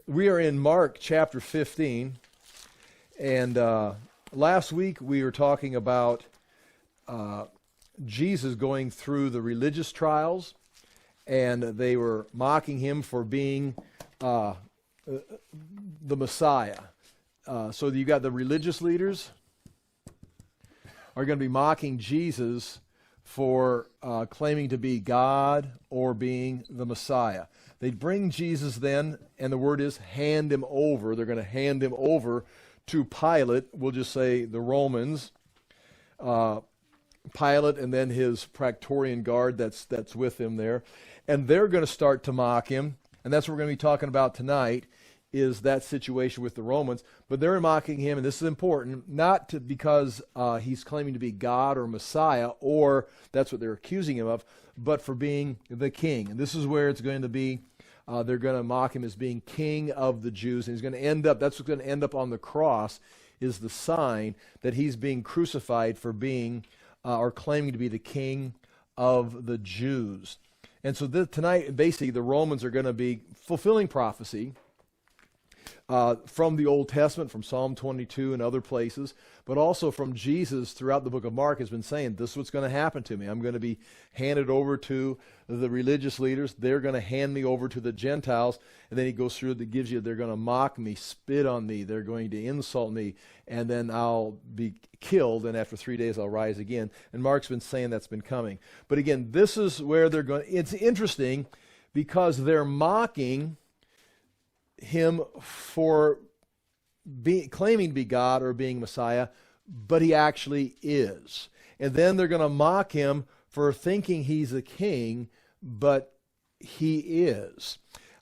We are in Mark chapter 15, and last week we were talking about Jesus going through the religious trials, and they were mocking him for being the Messiah. So you got the religious leaders are going to be mocking Jesus for claiming to be God or being the Messiah. They bring Jesus then, and the word is hand him over. They're going to hand him over to Pilate. We'll just say the Romans. Pilate and then his Praetorian guard that's with him there. And they're going to start to mock him. And that's what we're going to be talking about tonight, is that situation with the Romans. But they're mocking him, and this is important, not because he's claiming to be God or Messiah, or that's what they're accusing him of, but for being the king. And this is where it's going to be, they're going to mock him as being king of the Jews. And he's going to end up, that's what's going to end up on the cross, is the sign that he's being crucified for being, or claiming to be the king of the Jews. And so tonight, basically, the Romans are going to be fulfilling prophecy from the Old Testament, from Psalm 22 and other places, but also from Jesus throughout the book of Mark has been saying, this is what's going to happen to me. I'm going to be handed over to the religious leaders. They're going to hand me over to the Gentiles. And then he goes through that gives you, they're going to mock me, spit on me. They're going to insult me. And then I'll be killed. And after 3 days, I'll rise again. And Mark's been saying that's been coming. But again, this is where they're going. It's interesting because they're mocking him for claiming to be God or being Messiah, but he actually is. And then they're going to mock him for thinking he's a king, but he is.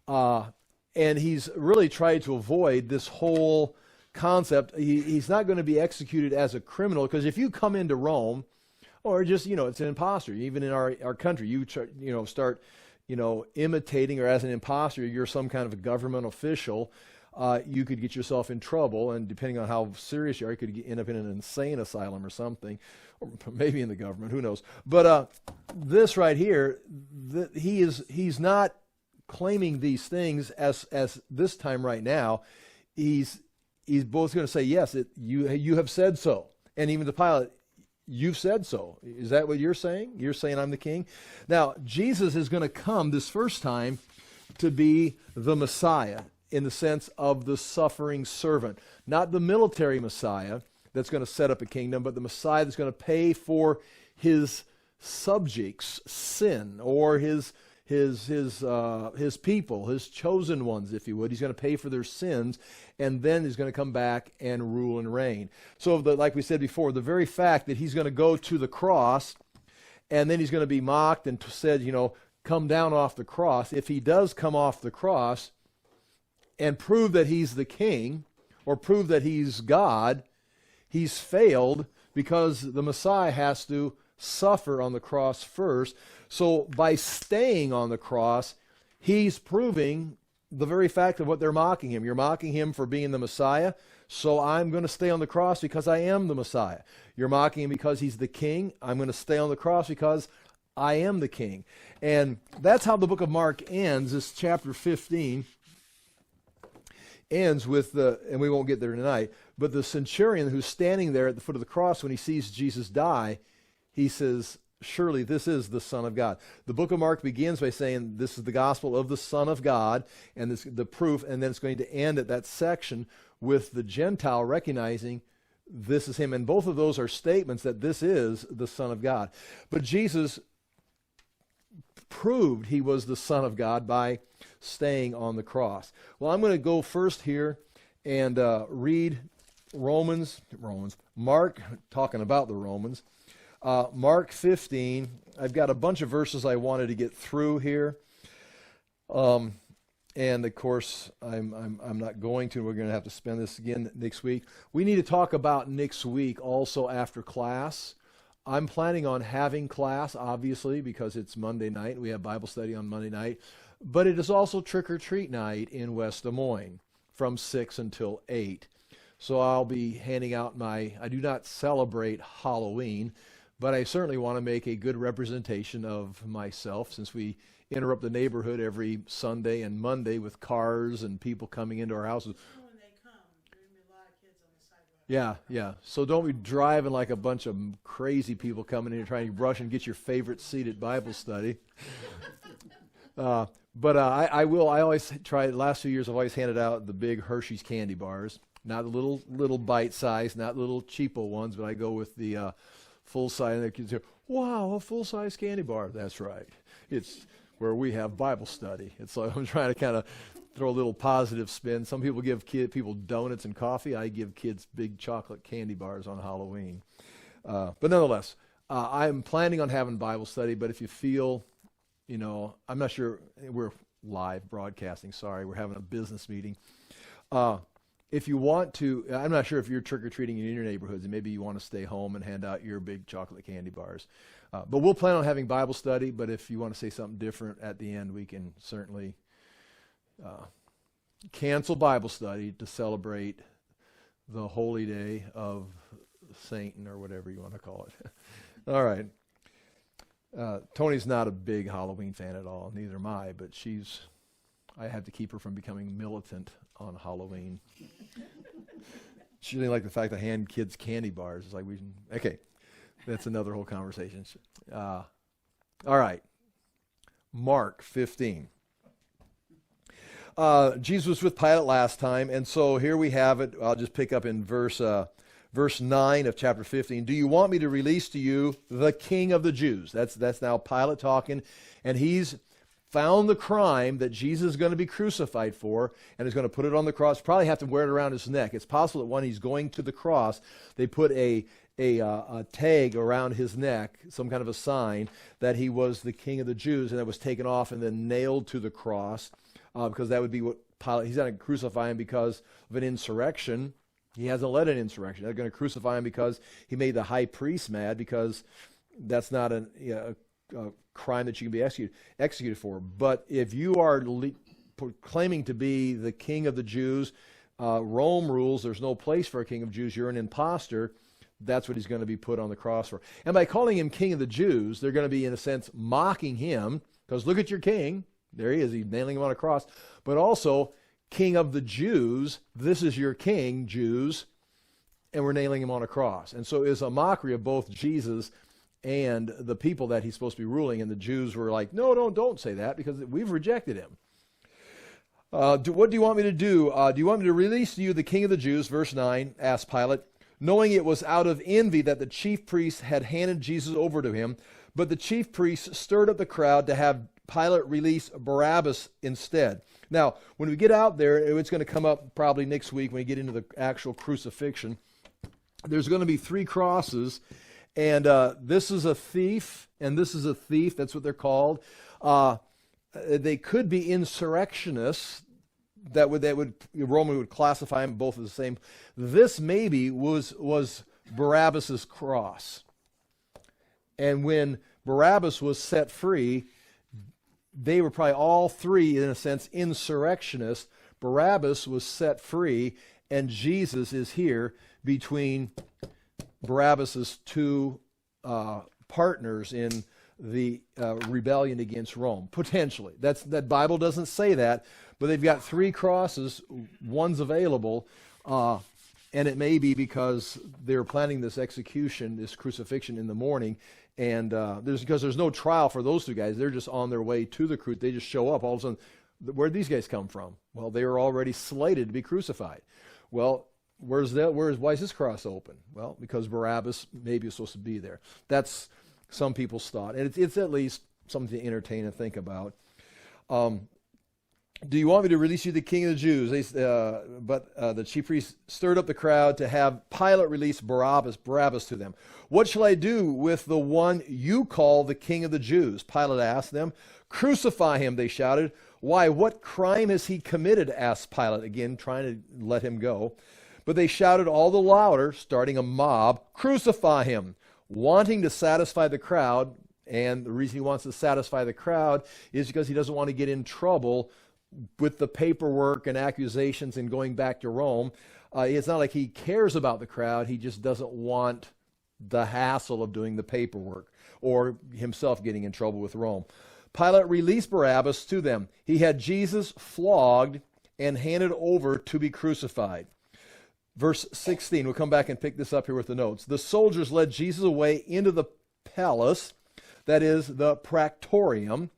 And he's really tried to avoid this whole concept. He's not going to be executed as a criminal, because if you come into Rome, or just, it's an imposter, even in our country, you start imitating, or as an imposter, you're some kind of a government official, you could get yourself in trouble, and depending on how serious you are, you could end up in an insane asylum or something, or maybe in the government, who knows. But this right here, he's not claiming these things as this time right now. He's both going to say, yes, you have said so, and even to Pilate, you've said so. Is that what you're saying? You're saying I'm the king? Now, Jesus is going to come this first time to be the Messiah in the sense of the suffering servant. Not the military Messiah that's going to set up a kingdom, but the Messiah that's going to pay for his subjects' sin, or his people, his chosen ones, if you would. He's going to pay for their sins, and then he's going to come back and rule and reign. So, like we said before, the very fact that he's going to go to the cross, and then he's going to be mocked and said, come down off the cross. If he does come off the cross and prove that he's the king, or prove that he's God, he's failed, because the Messiah has to suffer on the cross first. So by staying on the cross, he's proving the very fact of what they're mocking him. You're mocking him for being the Messiah, so I'm going to stay on the cross because I am the Messiah. You're mocking him because he's the king. I'm going to stay on the cross because I am the king. And that's how the book of Mark ends. This chapter 15 ends with and we won't get there tonight, but the centurion who's standing there at the foot of the cross, when he sees Jesus die, he says, surely this is the Son of God. The book of Mark begins by saying this is the gospel of the Son of God, and this the proof, and then it's going to end at that section with the Gentile recognizing this is him. And both of those are statements that this is the Son of God. But Jesus proved he was the Son of God by staying on the cross. Well, I'm going to go first here and read Mark, talking about the Romans. Mark 15, I've got a bunch of verses I wanted to get through here. And of course, I'm not going to. We're going to have to spend this again next week. We need to talk about next week also after class. I'm planning on having class, obviously, because it's Monday night. We have Bible study on Monday night. But it is also trick-or-treat night in West Des Moines from 6 until 8. So I'll be handing out I do not celebrate Halloween, but I certainly want to make a good representation of myself, since we interrupt the neighborhood every Sunday and Monday with cars and people coming into our houses. When they come, there are going to be a lot of kids on the sidewalk. Yeah. So don't be driving like a bunch of crazy people coming in and trying to rush and get your favorite seat at Bible study. But I always try, the last few years I've always handed out the big Hershey's candy bars. Not the little bite size, not little cheapo ones, but I go with the full size. And the kids say, wow, a full size candy bar. That's right. It's where we have Bible study. It's like I'm trying to kind of throw a little positive spin. Some people give people donuts and coffee. I give kids big chocolate candy bars on Halloween. But nonetheless, I'm planning on having Bible study, but if you feel, I'm not sure, we're live broadcasting, sorry, we're having a business meeting. If you want to, I'm not sure if you're trick-or-treating in your neighborhoods, and maybe you want to stay home and hand out your big chocolate candy bars. But we'll plan on having Bible study, but if you want to say something different at the end, we can certainly cancel Bible study to celebrate the holy day of Satan, or whatever you want to call it. All right. Tony's not a big Halloween fan at all, neither am I, but I have to keep her from becoming militant on Halloween. She didn't like the fact I hand kids candy bars. It's like okay, that's another whole conversation. All right, Mark 15. Jesus was with Pilate last time, and so here we have it. I'll just pick up in verse 9 of chapter 15. Do you want me to release to you the King of the Jews? That's now Pilate talking, and he's found the crime that Jesus is going to be crucified for, and is going to put it on the cross. Probably have to wear it around his neck. It's possible that when he's going to the cross, they put a tag around his neck, some kind of a sign that he was the King of the Jews, and that was taken off and then nailed to the cross, because that would be what Pilate, he's not going to crucify him because of an insurrection. He hasn't led an insurrection. They're going to crucify him because he made the high priest mad, because that's not a crime that you can be executed for. But if you are claiming to be the King of the Jews, Rome rules, there's no place for a King of Jews, you're an imposter. That's what he's going to be put on the cross for. And by calling him King of the Jews, they're going to be, in a sense, mocking him, because look at your king. There he is. He's nailing him on a cross. But also, King of the Jews, this is your king, Jews, and we're nailing him on a cross. And so it's a mockery of both Jesus and the people that he's supposed to be ruling. And the Jews were like, no, don't say that, because we've rejected him. What do you want me to do? Do you want me to release to you the King of the Jews? Verse 9, asked Pilate, knowing it was out of envy that the chief priests had handed Jesus over to him. But the chief priests stirred up the crowd to have Pilate release Barabbas instead. Now, when we get out there, it's going to come up probably next week when we get into the actual crucifixion. There's going to be 3 crosses, and this is a thief, and this is a thief. That's what they're called. They could be insurrectionists. Roman would classify them both as the same. This maybe was Barabbas's cross. And when Barabbas was set free, they were probably all 3, in a sense, insurrectionists. Barabbas was set free, and Jesus is here between Barabbas's 2 partners in the rebellion against Rome, potentially. That Bible doesn't say that, but they've got 3 crosses, one's available, and it may be because they're planning this execution, this crucifixion in the morning, and because there's no trial for those 2 guys. They're just on their way to the crucifixion. They just show up. All of a sudden, where'd these guys come from? Well, they were already slated to be crucified. Well, why is this cross open? Well, because Barabbas maybe is supposed to be there. That's some people's thought, and it's at least something to entertain and think about. Do you want me to release you the King of the Jews? But the chief priests stirred up the crowd to have Pilate release Barabbas to them. What shall I do with the one you call the King of the Jews? Pilate asked them. Crucify him, they shouted. Why, what crime has he committed? Asked Pilate, again trying to let him go. But they shouted all the louder, starting a mob, crucify him, wanting to satisfy the crowd. And the reason he wants to satisfy the crowd is because he doesn't want to get in trouble with the paperwork and accusations and going back to Rome. It's not like he cares about the crowd. He just doesn't want the hassle of doing the paperwork or himself getting in trouble with Rome. Pilate released Barabbas to them. He had Jesus flogged and handed over to be crucified. Verse 16, we'll come back and pick this up here with the notes. The soldiers led Jesus away into the palace, that is the praetorium,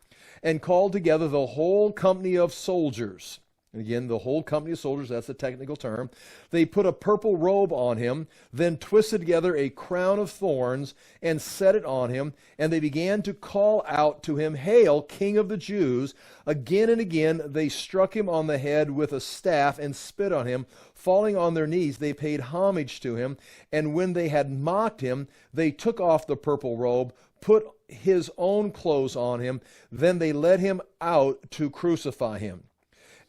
and called together the whole company of soldiers. And again, the whole company of soldiers, that's the technical term. They put a purple robe on him, then twisted together a crown of thorns and set it on him. And they began to call out to him, "Hail, King of the Jews!" Again and again they struck him on the head with a staff and spit on him. Falling on their knees, they paid homage to him. And when they had mocked him, they took off the purple robe, put his own clothes on him. Then they led him out to crucify him.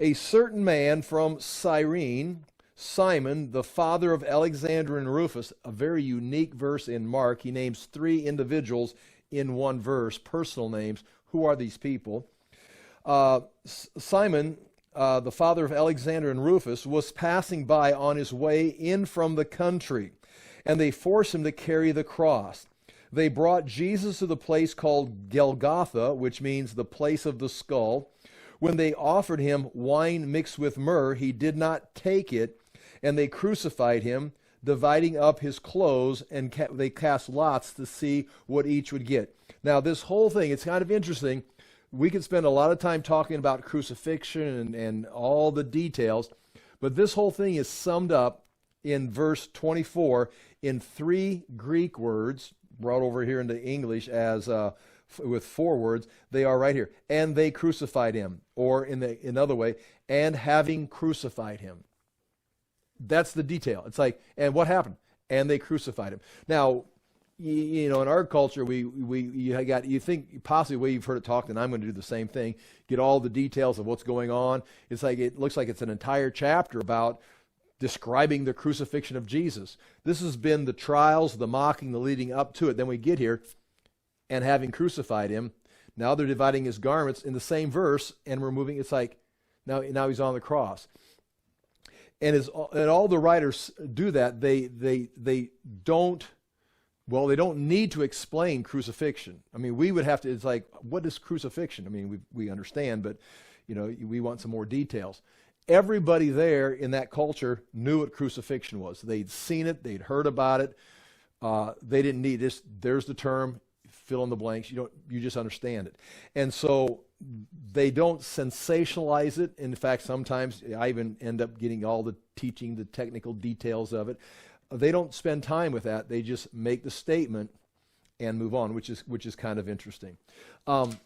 A certain man from Cyrene, Simon, the father of Alexander and Rufus, a very unique verse in Mark. He names three individuals in one verse, personal names. Who are these people? Simon, the father of Alexander and Rufus, was passing by on his way in from the country, and they forced him to carry the cross. They brought Jesus to the place called Golgotha, which means the place of the skull. When they offered him wine mixed with myrrh, he did not take it, and they crucified him, dividing up his clothes, and they cast lots to see what each would get. Now, this whole thing, it's kind of interesting. We could spend a lot of time talking about crucifixion and all the details, but this whole thing is summed up in verse 24 in three Greek words, brought over here into English as with four words. They are right here. And they crucified him. Or in another way, and having crucified him. That's the detail. It's like, and what happened? And they crucified him. Now, you know, in our culture, you think possibly the way you've heard it talked, and I'm going to do the same thing, get all the details of what's going on. It's like, it looks like it's an entire chapter about describing the crucifixion of Jesus. This has been the trials, the mocking, the leading up to it. Then we get here, and having crucified him, now they're dividing his garments in the same verse and removing. It's like now he's on the cross, and all the writers do that. They don't need to explain crucifixion. I mean, we would have to. It's like, what is crucifixion? I mean, we understand, but you know, we want some more details. Everybody there in that culture knew what crucifixion was. They'd seen it. They'd heard about it. They didn't need this. There's the term. Fill in the blanks. You just understand it. And so they don't sensationalize it. In fact, sometimes I even end up getting all the teaching, the technical details of it. They don't spend time with that. They just make the statement and move on, which is kind of interesting. On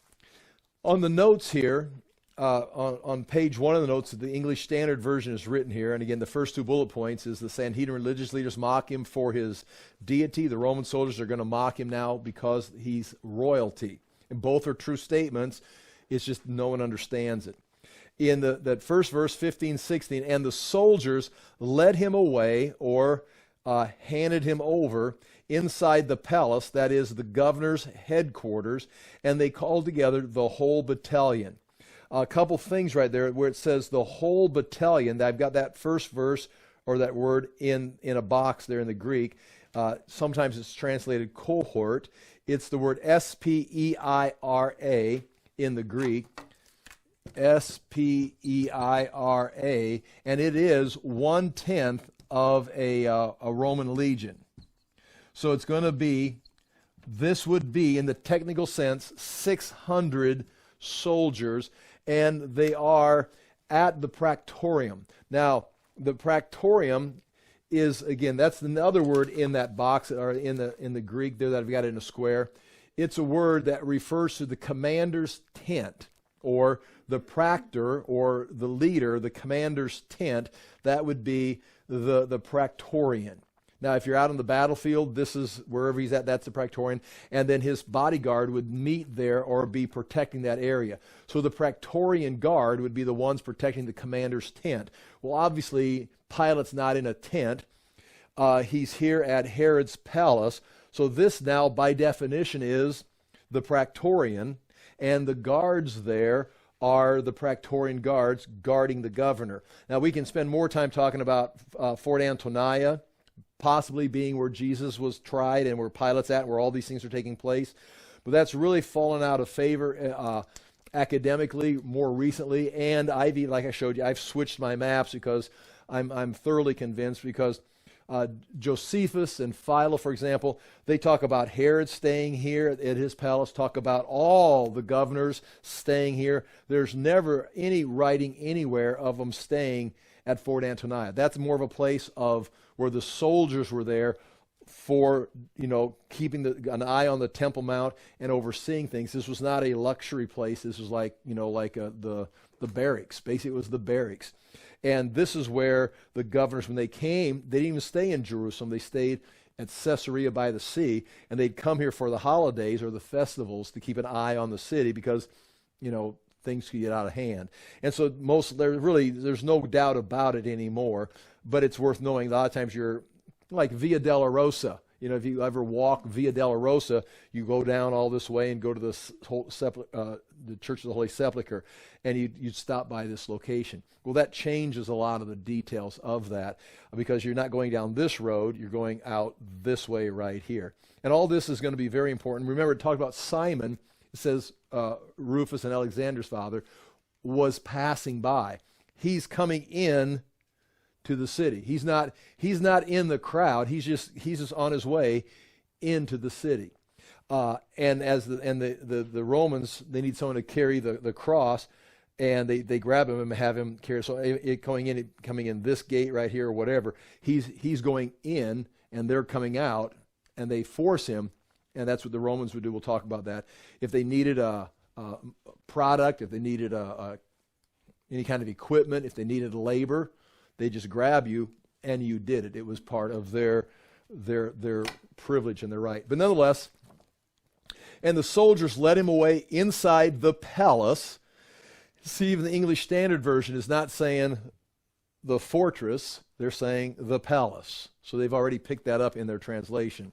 the notes here, on page 1 of the notes, the English Standard Version is written here. And again, the first two bullet points is the Sanhedrin religious leaders mock him for his deity. The Roman soldiers are going to mock him now because he's royalty. And both are true statements. It's just no one understands it. In that first verse, 15, 16, and the soldiers led him away, or handed him over inside the palace, that is the governor's headquarters, and they called together the whole battalion. A couple things right there where it says the whole battalion. I've got that first verse or that word in a box there in the Greek. Sometimes it's translated cohort. It's the word S-P-E-I-R-A in the Greek. S-P-E-I-R-A. And it is 1/10 of a Roman legion. So it's going to be, this would be in the technical sense, 600 soldiers. And they are at the Praetorium. Now, the Praetorium is, again, that's another word in that box, or in the Greek there that I've got in a square. It's a word that refers to the commander's tent, or the praetor, or the leader, the commander's tent. That would be the Praetorian. Now, if you're out on the battlefield, this is wherever he's at, that's the Praetorian. And then his bodyguard would meet there or be protecting that area. So the Praetorian guard would be the ones protecting the commander's tent. Well, obviously, Pilate's not in a tent. He's here at Herod's palace. So this now, by definition, is the Praetorian. And the guards there are the Praetorian guards guarding the governor. Now, we can spend more time talking about Fort Antonia, possibly being where Jesus was tried and where Pilate's at, where all these things are taking place. but that's really fallen out of favor academically more recently. And like I showed you, I've switched my maps because I'm thoroughly convinced, because Josephus and Philo, for example, they talk about Herod staying here at his palace, talk about all the governors staying here. There's never any writing anywhere of them staying at Fort Antonia. That's more of a place of where the soldiers were there for, keeping an eye on the Temple Mount and overseeing things. This was not a luxury place. This was like the barracks. Basically, it was the barracks. And this is where the governors, when they came, they didn't even stay in Jerusalem. They stayed at Caesarea by the sea, and they'd come here for the holidays or the festivals to keep an eye on the city because, things could get out of hand. And so there's no doubt about it anymore, but it's worth knowing. A lot of times you're like Via Dolorosa. If you ever walk Via Dolorosa, you go down all this way and go to the Church of the Holy Sepulchre, and you'd stop by this location. Well, that changes a lot of the details of that, because you're not going down this road, you're going out this way right here. And all this is going to be very important. Remember, it talked about Simon. It says Rufus and Alexander's father was passing by. He's coming in to the city. He's not in the crowd. He's just on his way into the city. And the Romans, they need someone to carry the cross, and they grab him and have him carry. So coming in this gate right here or whatever, he's going in, and they're coming out, and they force him, and that's what the Romans would do. We'll talk about that. If they needed a product, if they needed any kind of equipment, if they needed labor, they just grab you, and you did it. It was part of their privilege and their right. But nonetheless, and the soldiers led him away inside the palace. See, even the English Standard Version is not saying the fortress, they're saying the palace. So they've already picked that up in their translation.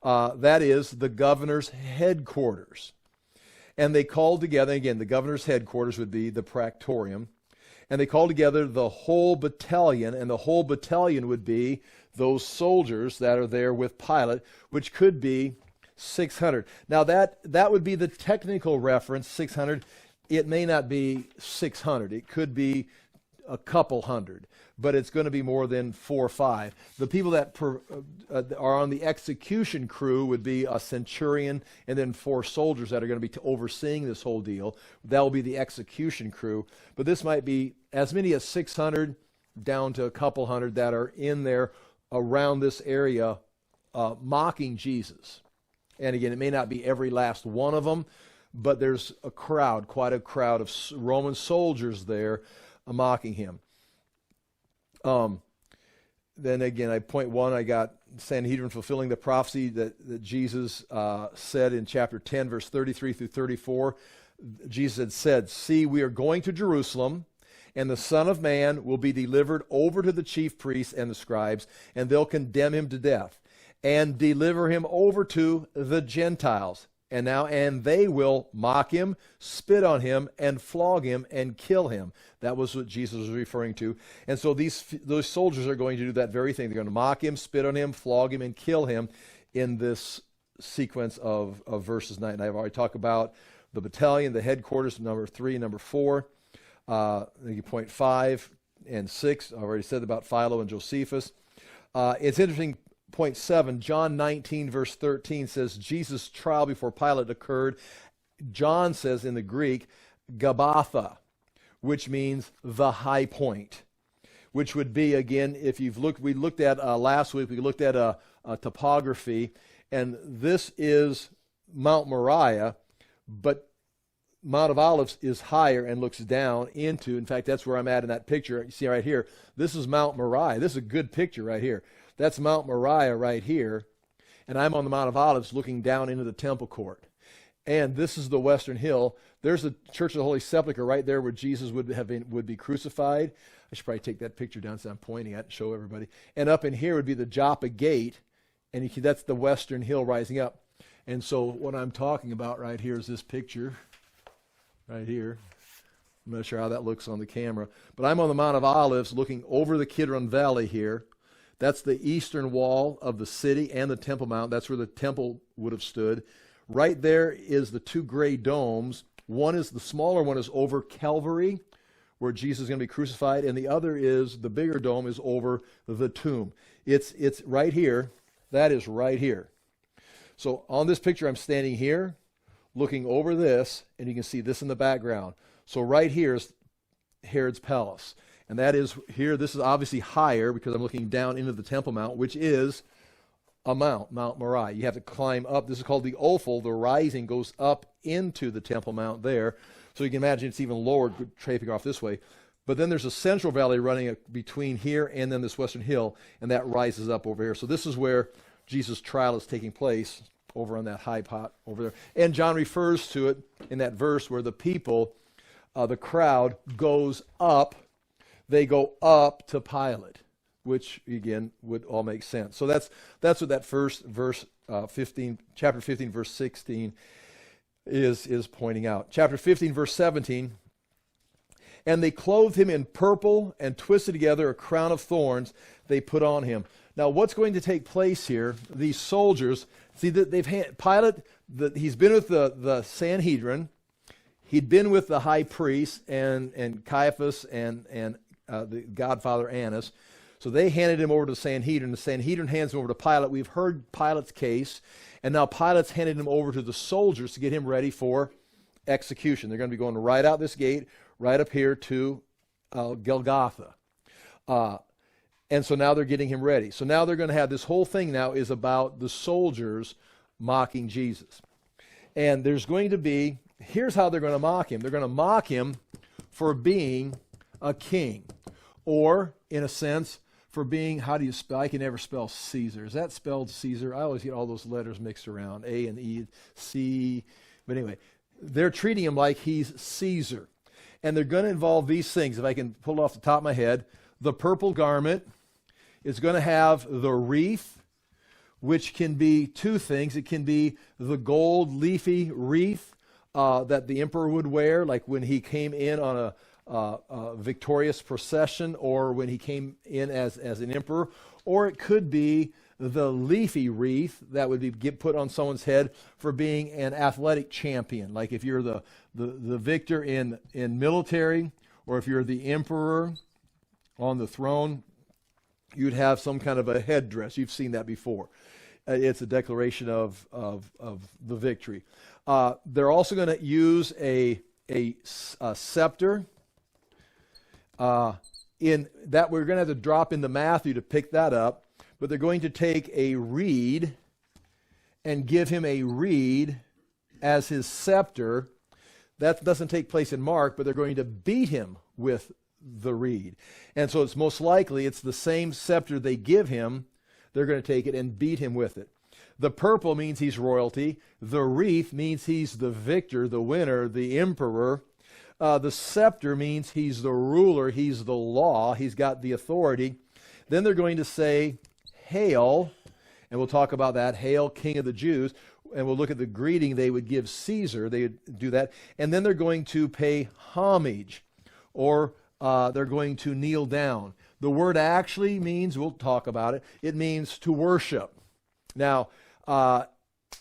That is the governor's headquarters. And they called together, again, the governor's headquarters would be the Praetorium. And they called together the whole battalion, and the whole battalion would be those soldiers that are there with Pilate, which could be 600. Now that would be the technical reference, 600. It may not be 600. It could be a couple hundred, but it's going to be more than 4 or 5. The people that are on the execution crew would be a centurion and then 4 soldiers that are going to be overseeing this whole deal. That will be the execution crew. But this might be as many as 600 down to a couple hundred that are in there around this area mocking Jesus. And again, it may not be every last one of them, but there's quite a crowd of Roman soldiers there mocking him. Then again, point 1, I got Sanhedrin fulfilling the prophecy that Jesus said in chapter 10, verse 33 through 34. Jesus had said, "See, we are going to Jerusalem, and the Son of Man will be delivered over to the chief priests and the scribes, and they'll condemn him to death, and deliver him over to the Gentiles. And they will mock him, spit on him, and flog him, and kill him." That was what Jesus was referring to. And so those soldiers are going to do that very thing. They're going to mock him, spit on him, flog him, and kill him in this sequence of verses 9. And I've already talked about the battalion, the headquarters, number 3 and number 4. Point 5 and 6, I've already said about Philo and Josephus. It's interesting. Point 7, John 19, verse 13 says Jesus' trial before Pilate occurred. John says in the Greek, Gabbatha, which means the high point, which would be, again, if you've looked, we looked at last week, we looked at a topography, and this is Mount Moriah, but Mount of Olives is higher and looks down into, in fact, that's where I'm at in that picture. You see right here, this is Mount Moriah. This is a good picture right here. That's Mount Moriah right here, and I'm on the Mount of Olives looking down into the temple court. And this is the Western Hill. There's the Church of the Holy Sepulchre right there where Jesus would be crucified. I should probably take that picture down so I'm pointing at it and show everybody. And up in here would be the Joppa Gate, and that's the Western Hill rising up. And so what I'm talking about right here is this picture right here. I'm not sure how that looks on the camera, but I'm on the Mount of Olives looking over the Kidron Valley here. That's the eastern wall of the city and the Temple Mount. That's where the temple would have stood. Right there is the two gray domes. One is the smaller one is over Calvary, where Jesus is going to be crucified, and the other is, the bigger dome is over the tomb. It's right here. That is right here. So on this picture, I'm standing here, looking over this, and you can see this in the background. So right here is Herod's palace. And that is here, this is obviously higher because I'm looking down into the Temple Mount, which is a mount, Mount Moriah. You have to climb up. This is called the Ophel. The rising goes up into the Temple Mount there. So you can imagine it's even lower, traipsing off this way. But then there's a central valley running between here and then this western hill, and that rises up over here. So this is where Jesus' trial is taking place, over on that high pot over there. And John refers to it in that verse where the people, the crowd goes up. They go up to Pilate, which again would all make sense. So that's what that first verse 15, chapter 15, verse 16 is pointing out. Chapter 15, verse 17. And they clothed him in purple and twisted together a crown of thorns they put on him. Now, what's going to take place here? These soldiers, see that Pilate. He's been with the Sanhedrin. He'd been with the high priest and Caiaphas and the godfather Annas. So they handed him over to the Sanhedrin. The Sanhedrin hands him over to Pilate. We've heard Pilate's case, and now Pilate's handed him over to the soldiers to get him ready for execution. They're going to be going right out this gate, right up here to Golgotha. And so now they're getting him ready. So now they're going to have this whole thing now is about the soldiers mocking Jesus. And there's going to be, here's how they're going to mock him. They're going to mock him for being a king. Or, in a sense, for being, how do you spell? I can never spell Caesar. Is that spelled Caesar? I always get all those letters mixed around. A and E, C. But anyway, they're treating him like he's Caesar. And they're going to involve these things. If I can pull it off the top of my head, the purple garment is going to have the wreath, which can be two things. It can be the gold leafy wreath that the emperor would wear, like when he came in on a victorious procession, or when he came in as an emperor. Or it could be the leafy wreath that would be put on someone's head for being an athletic champion. Like if you're the victor in military, or if you're the emperor on the throne, you'd have some kind of a headdress. You've seen that before. It's a declaration of the victory. They're also going to use a scepter. In that, we're going to have to drop into Matthew to pick that up. But they're going to take a reed and give him a reed as his scepter. That doesn't take place in Mark, but they're going to beat him with the reed. And so it's most likely it's the same scepter they give him. They're going to take it and beat him with it. The purple means he's royalty. The wreath means he's the victor, the winner, the emperor. The scepter means he's the ruler, he's the law, he's got the authority. Then they're going to say, "Hail," and we'll talk about that, "Hail, King of the Jews," and we'll look at the greeting they would give Caesar. They would do that. And then they're going to pay homage, or they're going to kneel down. The word actually means, we'll talk about it, it means to worship. Now,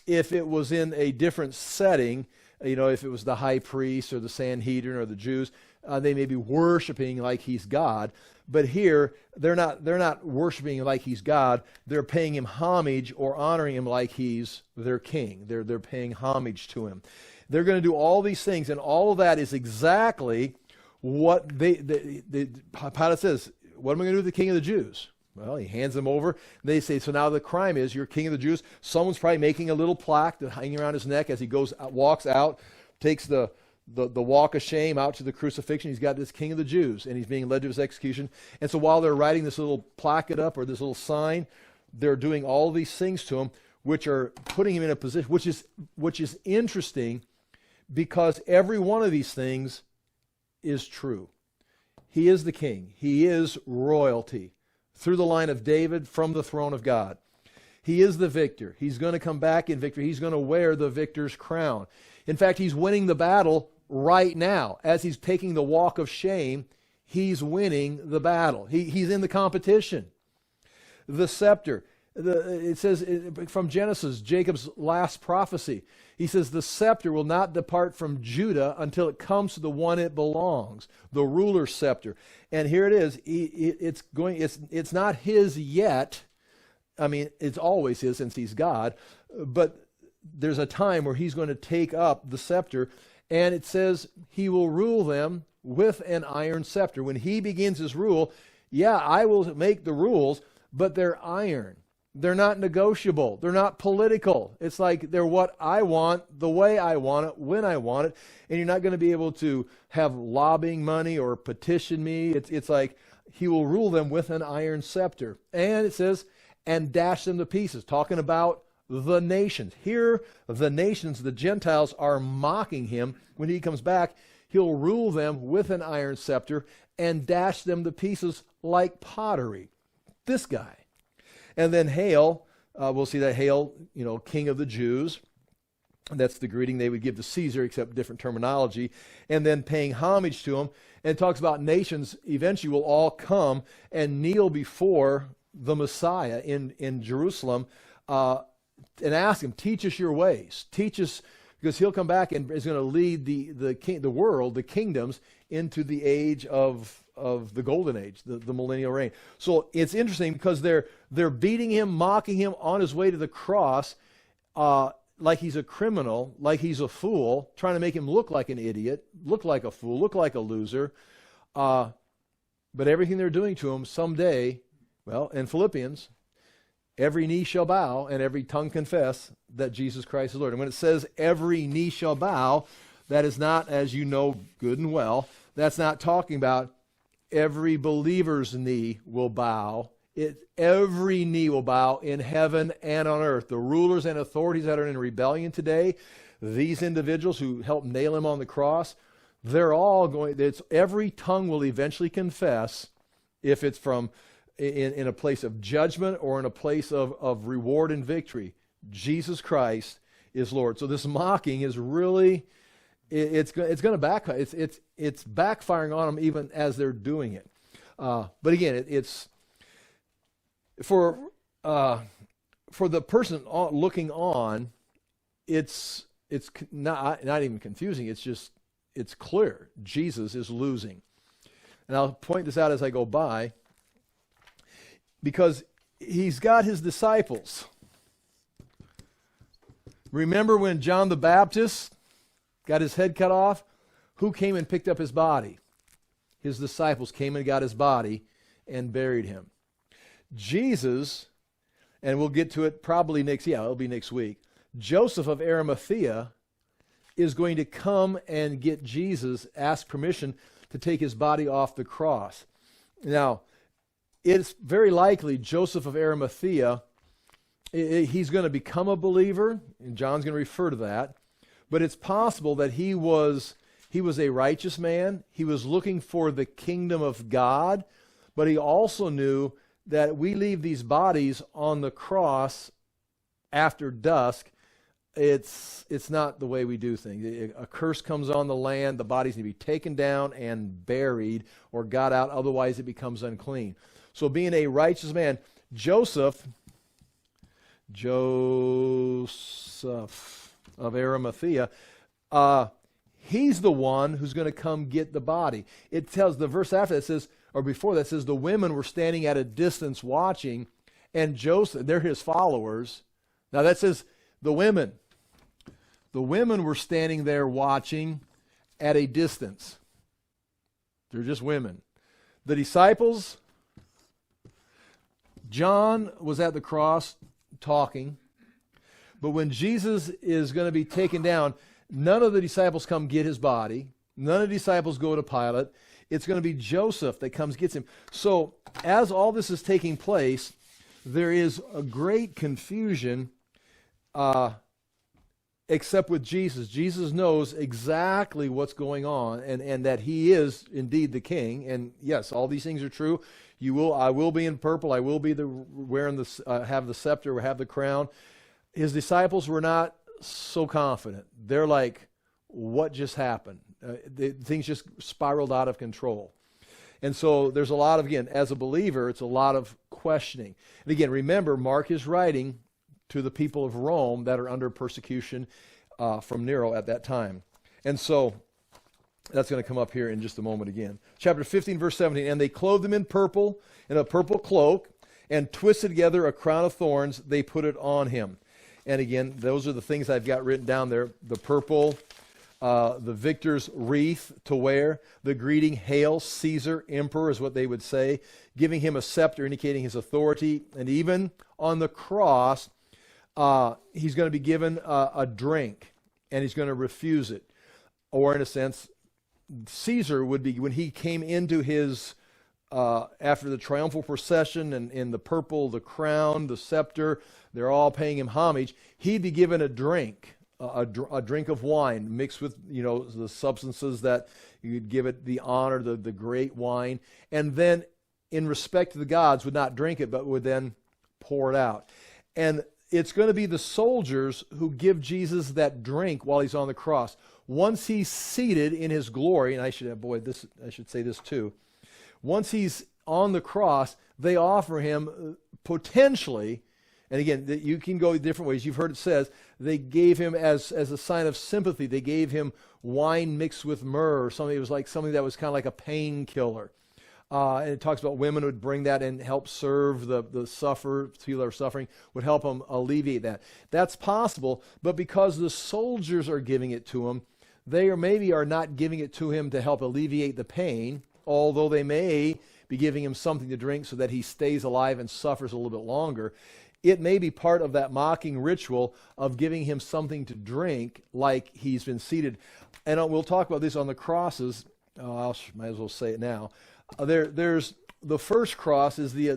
if it was in a different setting, if it was the high priest or the Sanhedrin or the Jews, they may be worshiping like he's God. But here, they're not worshiping like he's God. They're paying him homage or honoring him like he's their king. They're paying homage to him. They're going to do all these things, and all of that is exactly what Pilate says. What am I going to do with the king of the Jews? Well, he hands them over. They say, so now the crime is, you're king of the Jews. Someone's probably making a little plaque that's hanging around his neck as he walks out, takes the walk of shame out to the crucifixion. He's got this king of the Jews, and he's being led to his execution. And so while they're writing this little plaque up, or this little sign, they're doing all these things to him, which are putting him in a position, which is interesting, because every one of these things is true. He is the king. He is royalty through the line of David from the throne of God. He is the victor. He's going to come back in victory. He's going to wear the victor's crown. In fact, he's winning the battle right now. As he's taking the walk of shame, he's winning the battle. He's in the competition. The scepter. It says from Genesis, Jacob's last prophecy, he says, the scepter will not depart from Judah until it comes to the one it belongs, the ruler's scepter. And here it is. It's not his yet. I mean, it's always his since he's God. But there's a time where he's going to take up the scepter. And it says he will rule them with an iron scepter. When he begins his rule, yeah, I will make the rules, but they're iron. They're not negotiable. They're not political. It's like they're what I want, the way I want it, when I want it. And you're not going to be able to have lobbying money or petition me. It's like he will rule them with an iron scepter. And it says, and dash them to pieces, talking about the nations. Here, the nations, the Gentiles, are mocking him. When he comes back, he'll rule them with an iron scepter and dash them to pieces like pottery. This guy. And then hail, we'll see that hail, King of the Jews. That's the greeting they would give to Caesar, except different terminology. And then paying homage to him. And it talks about nations eventually will all come and kneel before the Messiah in Jerusalem and ask him, teach us your ways. Teach us, because he'll come back and is going to lead the world, the kingdoms, into the age of the golden age, the millennial reign. So it's interesting because they're beating him, mocking him on his way to the cross, like he's a criminal, like he's a fool, trying to make him look like an idiot, look like a fool, look like a loser. But everything they're doing to him someday, well, in Philippians, every knee shall bow and every tongue confess that Jesus Christ is Lord. And when it says every knee shall bow, that is not, as you know good and well, that's not talking about every believer's knee will bow. Every knee will bow in heaven and on earth. The rulers and authorities that are in rebellion today, these individuals who helped nail him on the cross, they're all going, every tongue will eventually confess, if it's from in a place of judgment or in a place of reward and victory, Jesus Christ is Lord. So this mocking is really, it's going to backfire. It's backfiring on them even as they're doing it. But again, it's for the person looking on. It's not even confusing. It's clear. Jesus is losing, and I'll point this out as I go by, because he's got his disciples. Remember when John the Baptist got his head cut off? Who came and picked up his body? His disciples came and got his body and buried him. Jesus, and we'll get to it probably it'll be next week. Joseph of Arimathea is going to come and get Jesus, ask permission to take his body off the cross. Now, it's very likely Joseph of Arimathea, he's going to become a believer, and John's going to refer to that. But it's possible that he was a righteous man. He was looking for the kingdom of God, but he also knew that we leave these bodies on the cross after dusk. It's not the way we do things. A curse comes on the land, the bodies need to be taken down and buried or got out, otherwise it becomes unclean. So being a righteous man, Joseph of Arimathea, he's the one who's going to come get the body. It tells, the verse after that says, or before that says, the women were standing at a distance watching, and Joseph, they're his followers. Now that says the women. The women were standing there watching at a distance. They're just women. The disciples, John was at the cross talking, but when Jesus is going to be taken down, none of the disciples come get his body. None of the disciples go to Pilate. It's going to be Joseph that comes gets him. So as all this is taking place, there is a great confusion, except with Jesus. Jesus knows exactly what's going on, and that he is indeed the king. And yes, all these things are true. I will be in purple. I will be wearing have the scepter or have the crown. His disciples were not so confident. They're like, what just happened? Things just spiraled out of control. And so there's a lot of, again, as a believer, it's a lot of questioning. And again, remember, Mark is writing to the people of Rome that are under persecution from Nero at that time. And so that's going to come up here in just a moment again. Chapter 15, verse 17, and they clothed him in a purple cloak, and twisted together a crown of thorns, they put it on him. And again, those are the things I've got written down there. The purple, the victor's wreath to wear, the greeting, Hail Caesar, Emperor is what they would say, giving him a scepter indicating his authority. And even on the cross, he's going to be given a drink, and he's going to refuse it. Or in a sense, Caesar would be, when he came into his, after the triumphal procession and in the purple, the crown, the scepter, they're all paying him homage, he'd be given a drink, a drink of wine mixed with, the substances that you'd give it the honor, the great wine. And then in respect to the gods would not drink it, but would then pour it out. And it's going to be the soldiers who give Jesus that drink while he's on the cross. Once he's seated in his glory, and I should say this too. Once he's on the cross, they offer him potentially, and again, you can go different ways. You've heard it says, they gave him as a sign of sympathy, they gave him wine mixed with myrrh, or something. It was like something that was kind of like a painkiller. And it talks about women would bring that and help serve the sufferer, people that are suffering, would help them alleviate that. That's possible, but because the soldiers are giving it to him, they are not giving it to him to help alleviate the pain, although they may be giving him something to drink so that he stays alive and suffers a little bit longer. It may be part of that mocking ritual of giving him something to drink like he's been seated. And we'll talk about this on the crosses. Might as well say it now. There's the first cross is the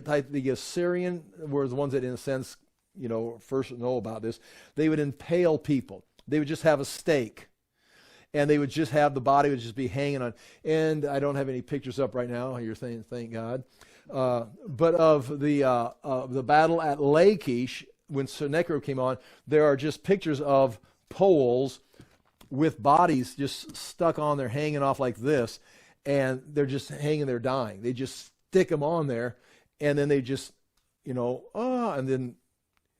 Assyrian, were the ones that in a sense, first know about this. They would impale people. They would just have a stake. And they would just have the body would just be hanging on. And I don't have any pictures up right now. You're saying, thank God. But of the battle at Lachish, when Sennacherib came on, there are just pictures of poles with bodies just stuck on there, hanging off like this. And they're just hanging there dying. They just stick them on there. And then they just, and then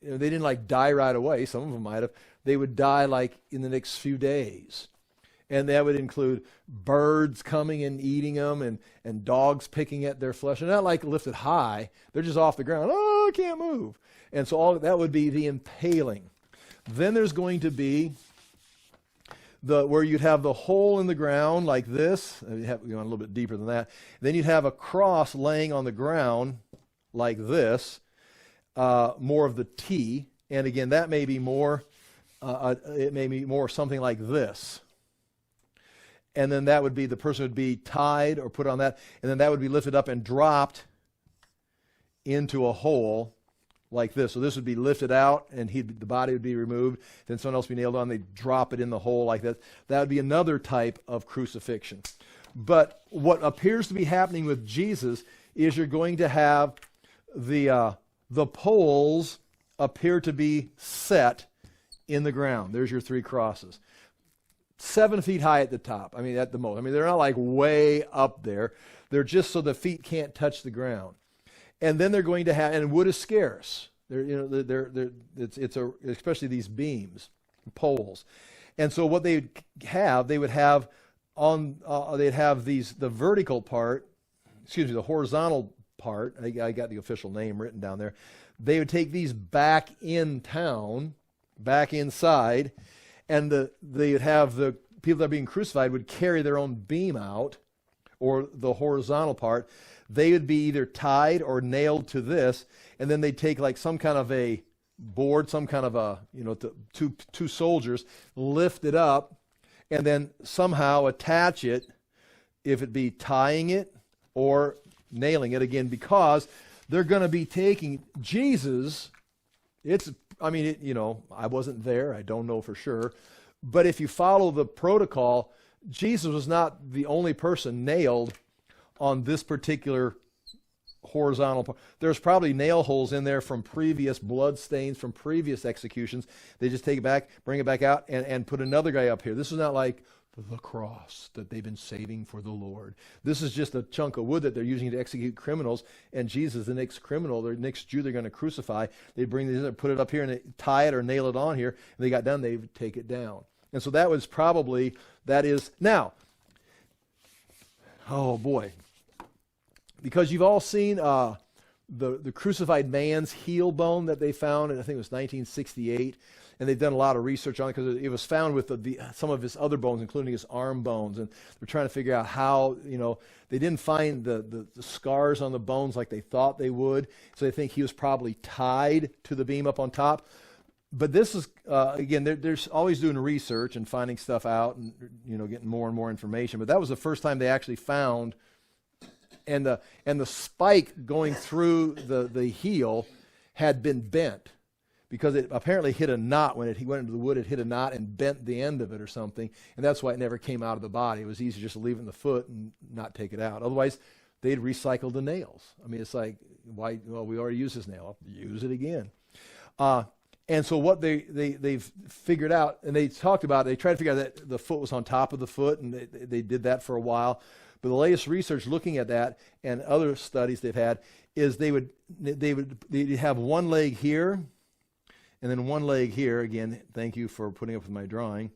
they didn't die right away. Some of them might have. They would die in the next few days. And that would include birds coming and eating them and dogs picking at their flesh. They're not lifted high. They're just off the ground. Oh, I can't move. And so all that would be the impaling. Then there's going to be where you'd have the hole in the ground like this. You have going a little bit deeper than that. Then you'd have a cross laying on the ground like this, more of the T. And again, that may be more, it may be more something like this. And then that would be, the person would be tied or put on that, and then that would be lifted up and dropped into a hole like this. So this would be lifted out, and the body would be removed. Then someone else would be nailed on. They'd drop it in the hole like that. That would be another type of crucifixion. But what appears to be happening with Jesus is you're going to have the poles appear to be set in the ground. There's your three crosses. 7 feet high at the top. At the most. They're not way up there. They're just so the feet can't touch the ground. And then they're going to have, and wood is scarce. It's especially these beams, poles. And so what they would have they'd have the vertical part, the horizontal part. I got the official name written down there. They would take these back in town, back inside. And they would have the people that are being crucified would carry their own beam out, or the horizontal part. They would be either tied or nailed to this, and then they'd take some kind of a board, some kind of a, two soldiers, lift it up, and then somehow attach it, if it be tying it or nailing it again, because they're going to be taking Jesus. I wasn't there. I don't know for sure. But if you follow the protocol, Jesus was not the only person nailed on this particular horizontal part. There's probably nail holes in there from previous blood stains, from previous executions. They just take it back, bring it back out, and put another guy up here. This is not the cross that they've been saving for the Lord. This is just a chunk of wood that they're using to execute criminals, and Jesus, the next criminal, the next Jew they're going to crucify, they bring this, put it up here, and they tie it or nail it on here, and they got done, they would take it down. And so that was probably, that is, now, oh boy, because you've all seen the crucified man's heel bone that they found, and I think it was 1968, and they've done a lot of research on it because it was found with some of his other bones, including his arm bones, and they're trying to figure out how, they didn't find the scars on the bones like they thought they would, so they think he was probably tied to the beam up on top. But this is, again, they're always doing research and finding stuff out and, getting more and more information, but that was the first time they actually found, and the spike going through the heel had been bent, because it apparently hit a knot when he went into the wood. It hit a knot and bent the end of it or something, and that's why it never came out of the body. It was easy just to leave it in the foot and not take it out. Otherwise, they'd recycle the nails. I mean, it's like, why? Well, we already used this nail. I'll use it again. And so what they've figured out, and they talked about, they tried to figure out that the foot was on top of the foot, and they did that for a while. But the latest research looking at that and other studies they've had is they'd have one leg here, and then one leg here. Again, thank you for putting up with my drawing,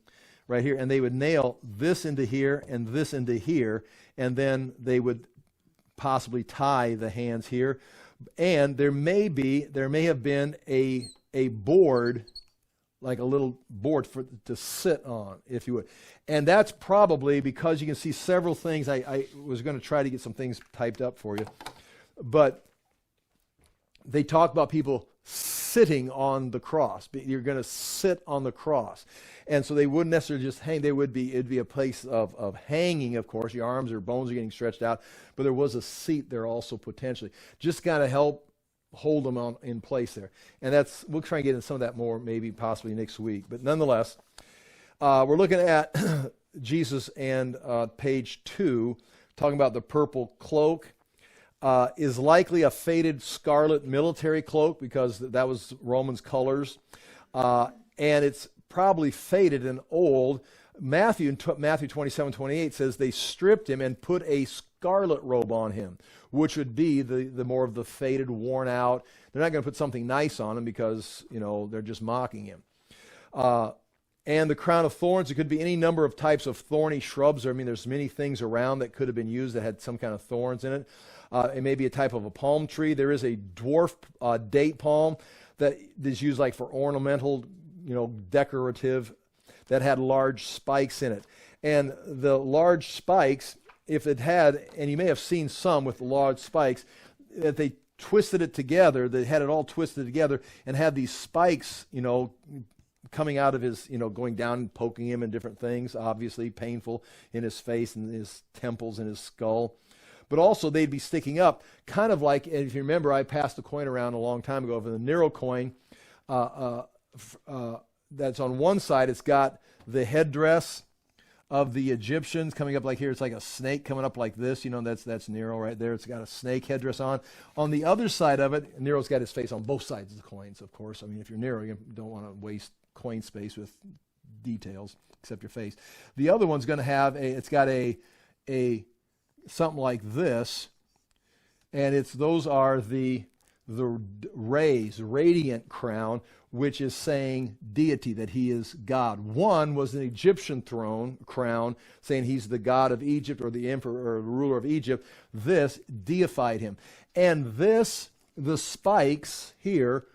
right here. And they would nail this into here and this into here, and then they would possibly tie the hands here. And there may have been a board, like a little board to sit on, if you would. And that's probably because you can see several things. I was going to try to get some things typed up for you. But they talk about people sitting on the cross. You're going to sit on the cross. And so they wouldn't necessarily just hang. It'd be a place of hanging, of course. Your arms or bones are getting stretched out. But there was a seat there also potentially. Just kind of help hold them in place there. And we'll try and get into some of that more maybe possibly next week. But nonetheless, we're looking at Jesus and page 2, talking about the purple cloak. Is likely a faded scarlet military cloak, because that was Romans' colors. And it's probably faded and old. Matthew 27:28 says they stripped him and put a scarlet robe on him, which would be the more of the faded, worn out. They're not going to put something nice on him because, they're just mocking him. And the crown of thorns, it could be any number of types of thorny shrubs. There's many things around that could have been used that had some kind of thorns in it. It may be a type of a palm tree. There is a dwarf date palm that is used like for ornamental, decorative, that had large spikes in it. And the large spikes, if it had, and you may have seen some with the large spikes, that they twisted it together, they had it all twisted together and had these spikes, coming out of his, going down and poking him in different things, obviously painful in his face and his temples and his skull. But also they'd be sticking up, kind of like, and if you remember, I passed a coin around a long time ago, for the Nero coin, that's on one side, it's got the headdress of the Egyptians coming up like here. It's like a snake coming up like this. That's Nero right there. It's got a snake headdress on. On the other side of it, Nero's got his face on both sides of the coins, of course. If you're Nero, you don't want to waste coin space with details except your face. The other one's going to have it's got a something like this, and those are the rays, radiant crown, which is saying deity, that he is God. One was an Egyptian crown, saying he's the god of Egypt, or the emperor or ruler of Egypt. This deified him. And the spikes here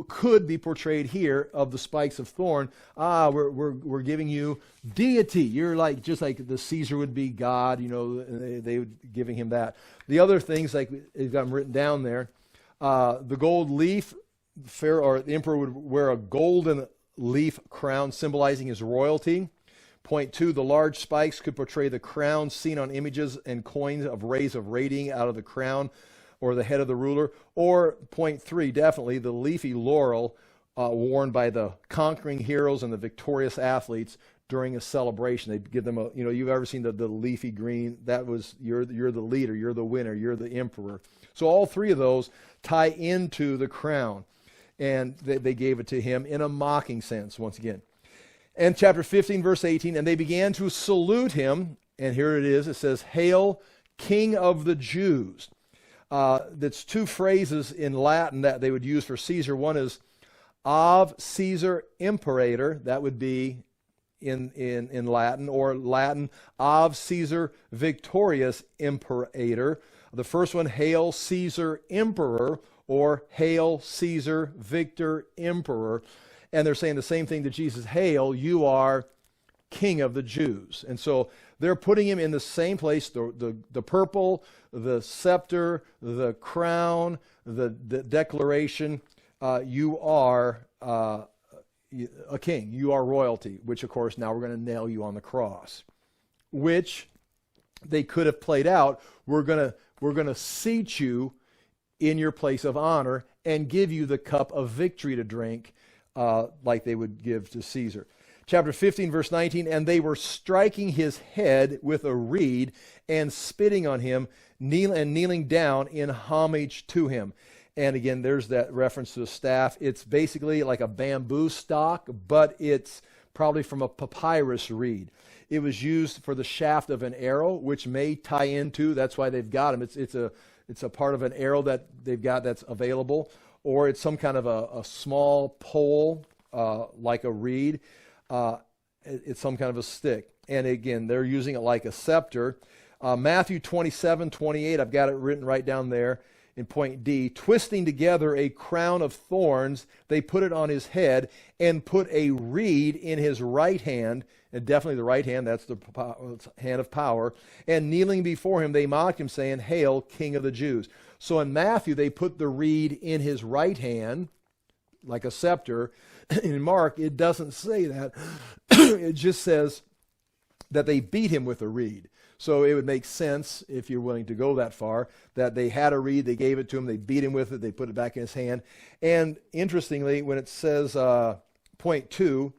could be portrayed here of the spikes of thorn. We're giving you deity. You're like, just like the Caesar would be God, they would giving him that. The other things, like they've got them written down there, the gold leaf, the emperor would wear a golden leaf crown symbolizing his royalty. Point 2, the large spikes could portray the crown seen on images and coins of rays of radiating out of the crown or the head of the ruler. Or point 3, definitely the leafy laurel worn by the conquering heroes and the victorious athletes during a celebration. They'd give them you've ever seen the leafy green? That was, you're the leader, you're the winner, you're the emperor. So all three of those tie into the crown. And they gave it to him in a mocking sense, once again. And chapter 15, verse 18, and they began to salute him. And here it is. It says, Hail, King of the Jews. That's two phrases in Latin that they would use for Caesar. One is Av Caesar Imperator. That would be in Latin, or Latin, Av Caesar Victorious Imperator. The first one, Hail Caesar Emperor, or Hail Caesar Victor Emperor. And they're saying the same thing to Jesus. Hail, you are King of the Jews. And so they're putting him in the same place, the purple, the scepter, the crown, the declaration. You are a king. You are royalty, which, of course, now we're going to nail you on the cross, which they could have played out. We're going to seat you in your place of honor and give you the cup of victory to drink, like they would give to Caesar. Chapter 15, verse 19, and they were striking his head with a reed and spitting on him, kneeling down in homage to him. And again, there's that reference to the staff. It's basically like a bamboo stalk, but it's probably from a papyrus reed. It was used for the shaft of an arrow, which may tie into, that's why they've got them. It's a part of an arrow that they've got that's available, or it's some kind of a small pole, like a reed. It's some kind of a stick. And again, they're using it like a scepter. Matthew 27:28, I've got it written right down there in point D. Twisting together a crown of thorns, they put it on his head and put a reed in his right hand, and definitely the right hand, that's the hand of power. And kneeling before him, they mocked him, saying, Hail, King of the Jews. So in Matthew, they put the reed in his right hand, like a scepter. In Mark, it doesn't say that. It just says that they beat him with a reed. So it would make sense, if you're willing to go that far, that they had a reed, they gave it to him, they beat him with it, they put it back in his hand. And interestingly, when it says, point 2,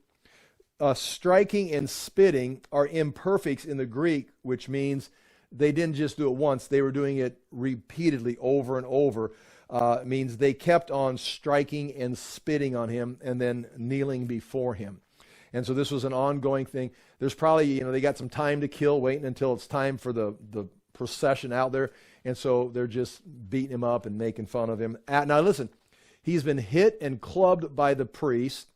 striking and spitting are imperfects in the Greek, which means they didn't just do it once, they were doing it repeatedly over and over. It means they kept on striking and spitting on him and then kneeling before him. And so this was an ongoing thing. There's probably, they got some time to kill, waiting until it's time for the procession out there. And so they're just beating him up and making fun of him. Now listen, he's been hit and clubbed by the priest.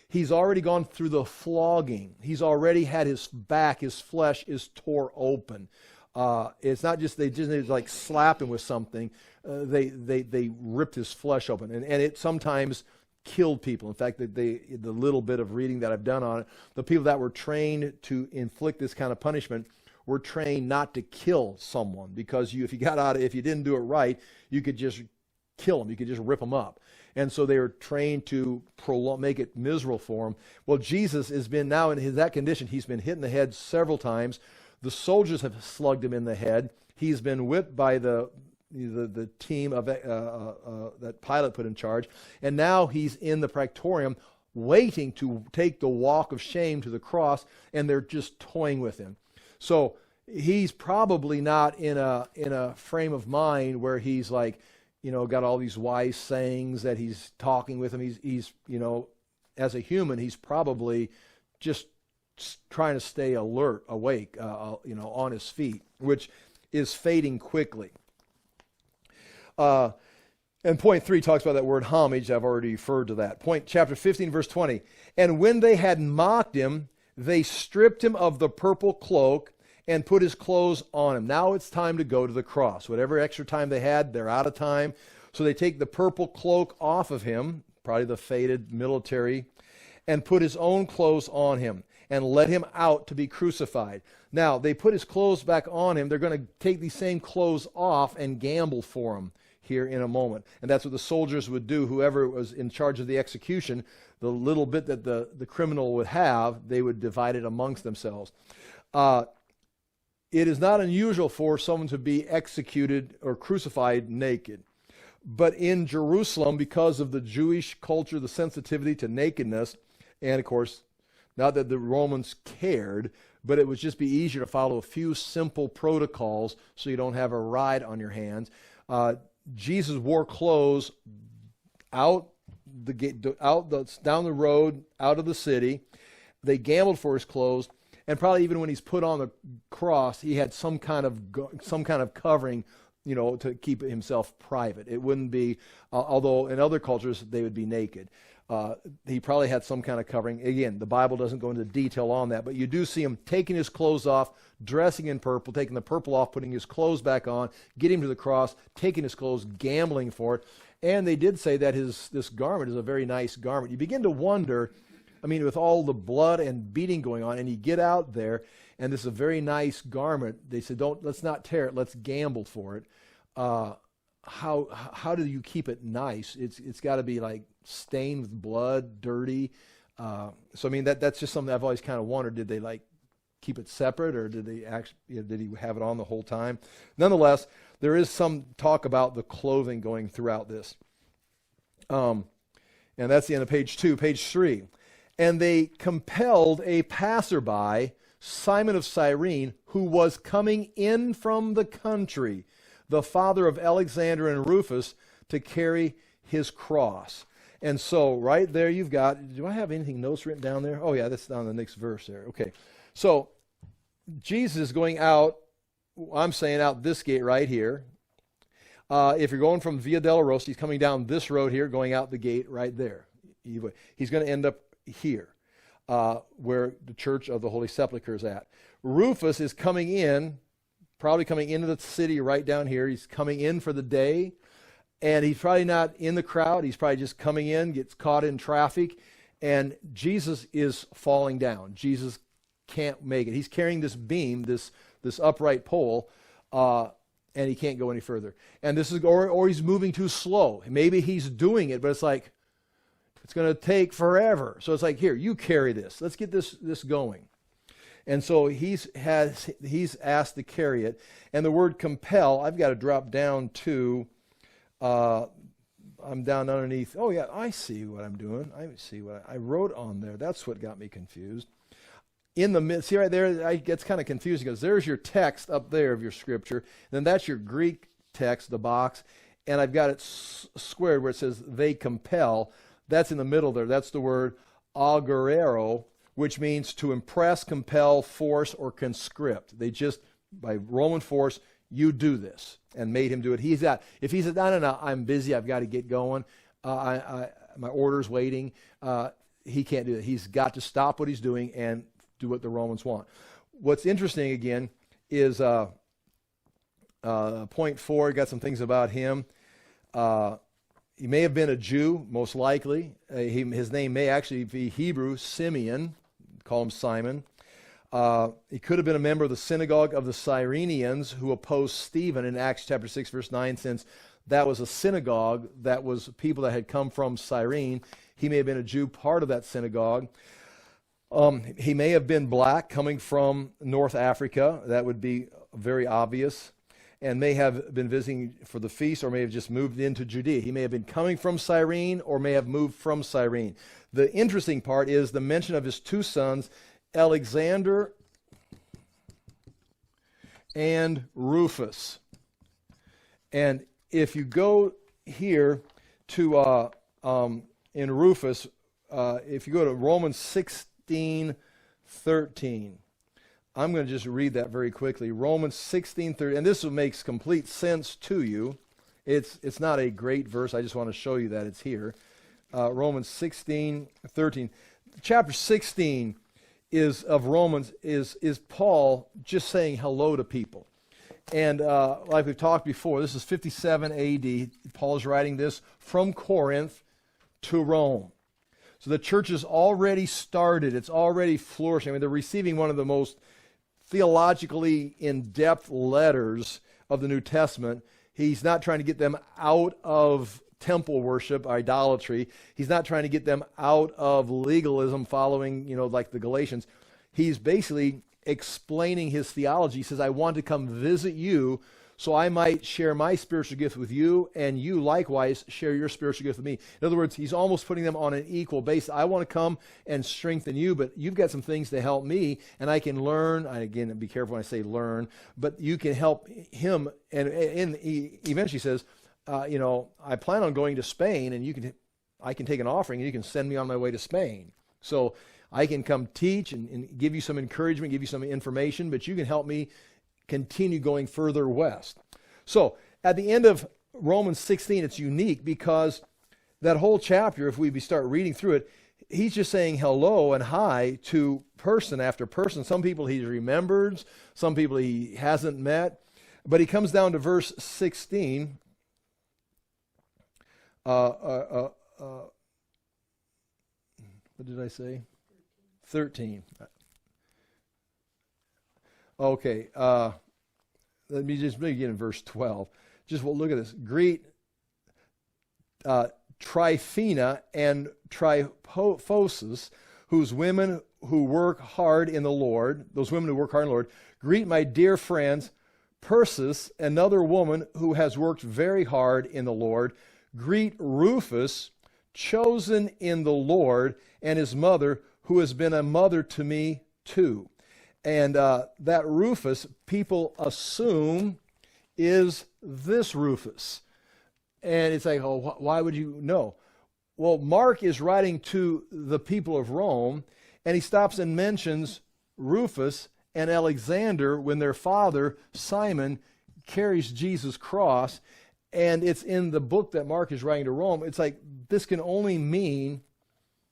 He's already gone through the flogging. He's already had his back, his flesh is tore open. It's not just, they just like slap him with something. They ripped his flesh open. And it sometimes killed people. In fact, the little bit of reading that I've done on it, the people that were trained to inflict this kind of punishment were trained not to kill someone, because if you didn't do it right, you could just kill them. You could just rip them up. And so they were trained to make it miserable for him. Well, Jesus has been now in that condition. He's been hit in the head several times. The soldiers have slugged him in the head. He's been whipped by the team of that Pilate put in charge, and now he's in the Praetorium waiting to take the walk of shame to the cross, and they're just toying with him. So he's probably not in a frame of mind where he's like, got all these wise sayings that he's talking with him. He's as a human, he's probably just trying to stay alert, awake, on his feet, which is fading quickly. And point 3 talks about that word homage. I've already referred to that. Chapter 15, verse 20. And when they had mocked him, they stripped him of the purple cloak and put his clothes on him. Now it's time to go to the cross. Whatever extra time they had, they're out of time. So they take the purple cloak off of him, probably the faded military, and put his own clothes on him and let him out to be crucified. Now, they put his clothes back on him. They're going to take these same clothes off and gamble for him here in a moment. And that's what the soldiers would do. Whoever was in charge of the execution, the little bit that the criminal would have, they would divide it amongst themselves. It is not unusual for someone to be executed or crucified naked. But in Jerusalem, because of the Jewish culture, the sensitivity to nakedness, and of course, not that the Romans cared, but it would just be easier to follow a few simple protocols so you don't have a riot on your hands. Jesus wore clothes down the road, out of the city, They gambled for his clothes, and probably even when he's put on the cross, he had some kind of covering, to keep himself private. It wouldn't be, although in other cultures they would be naked. He probably had some kind of covering. Again, the Bible doesn't go into detail on that, but you do see him taking his clothes off, dressing in purple, taking the purple off, putting his clothes back on, getting to the cross, taking his clothes, gambling for it. And they did say that this garment is a very nice garment. You begin to wonder, with all the blood and beating going on, and you get out there, and this is a very nice garment. They said, let's not tear it, let's gamble for it. How do you keep it nice? It's got to be like stained with blood, dirty. That's just something I've always kind of wondered. Did they like keep it separate, or did they actually did he have it on the whole time? Nonetheless, there is some talk about the clothing going throughout this. And that's the end of page 2. Page 3. And they compelled a passerby, Simon of Cyrene, who was coming in from the country, the father of Alexander and Rufus, to carry his cross. And so right there you've got, do I have anything notes written down there? Oh yeah, that's down the next verse there. Okay. So Jesus is going out, I'm saying out this gate right here. If you're going from Via Dolorosa, he's coming down this road here, going out the gate right there. He's going to end up here, where the Church of the Holy Sepulchre is at. Rufus is coming in, probably coming into the city right down here. He's coming in for the day, and he's probably not in the crowd. He's probably just coming in, gets caught in traffic, and Jesus is falling down. Jesus can't make it. He's carrying this beam, this upright pole, and he can't go any further. And this is, or he's moving too slow. Maybe he's doing it, but it's like, it's going to take forever. So it's like, here, you carry this. Let's get this going. And so he's asked to carry it. And the word compel, I've got to drop down to, I'm down underneath. Oh yeah, I see what I'm doing. I see what I wrote on there. That's what got me confused. In the mid, see right there, it gets kind of confusing because there's your text up there of your scripture. Then that's your Greek text, the box. And I've got it squared where it says they compel. That's in the middle there. That's the word augurero, which means to impress, compel, force, or conscript. They just, by Roman force, you do this, and made him do it. If he said, no, I'm busy, I've got to get going, my order's waiting, he can't do that. He's got to stop what he's doing and do what the Romans want. What's interesting, again, is point 4, got some things about him. He may have been a Jew, most likely. His name may actually be Hebrew, Simeon. Call him Simon. He could have been a member of the synagogue of the Cyrenians who opposed Stephen in Acts chapter 6, verse 9, since that was a synagogue that was people that had come from Cyrene. He may have been a Jew, part of that synagogue. He may have been black, coming from North Africa. That would be very obvious. And may have been visiting for the feast, or may have just moved into Judea. He may have been coming from Cyrene, or may have moved from Cyrene. The interesting part is the mention of his two sons, Alexander and Rufus. And if you go here to, in Rufus, if you go to Romans 16:13, I'm going to just read that very quickly. Romans 16:13, and this makes complete sense to you. It's not a great verse. I just want to show you that it's here. Romans 16:13. Chapter 16 of Romans is Paul just saying hello to people. And like we've talked before, this is 57 AD. Paul is writing this from Corinth to Rome. So the church is already started. It's already flourishing. They're receiving one of the most theologically in-depth letters of the New Testament. He's not trying to get them out of temple worship, idolatry. He's not trying to get them out of legalism following, like the Galatians. He's basically explaining his theology. He says, I want to come visit you so I might share my spiritual gift with you, and you likewise share your spiritual gift with me. In other words, he's almost putting them on an equal basis. I want to come and strengthen you, but you've got some things to help me, and I can learn. Again, be careful when I say learn, but you can help him. And he eventually says, I plan on going to Spain, and I can take an offering, and you can send me on my way to Spain. So I can come teach and give you some encouragement, give you some information, but you can help me continue going further west. So at the end of Romans 16, it's unique because that whole chapter, if we start reading through it, he's just saying hello and hi to person after person. Some people he remembers, some people he hasn't met. But he comes down to verse 16. What did I say? 13. Okay. Let me just begin in verse 12. Just look at this. Greet Tryphena and Tryphosa, whose women who work hard in the Lord, those women who work hard in the Lord, greet my dear friends, Persis, another woman who has worked very hard in the Lord. Greet Rufus, chosen in the Lord, and his mother, who has been a mother to me too. And that Rufus, people assume, is this Rufus. And it's like, oh, why would you know? Well, Mark is writing to the people of Rome, and he stops and mentions Rufus and Alexander when their father, Simon, carries Jesus' cross. And it's in the book that Mark is writing to Rome. It's like, this can only mean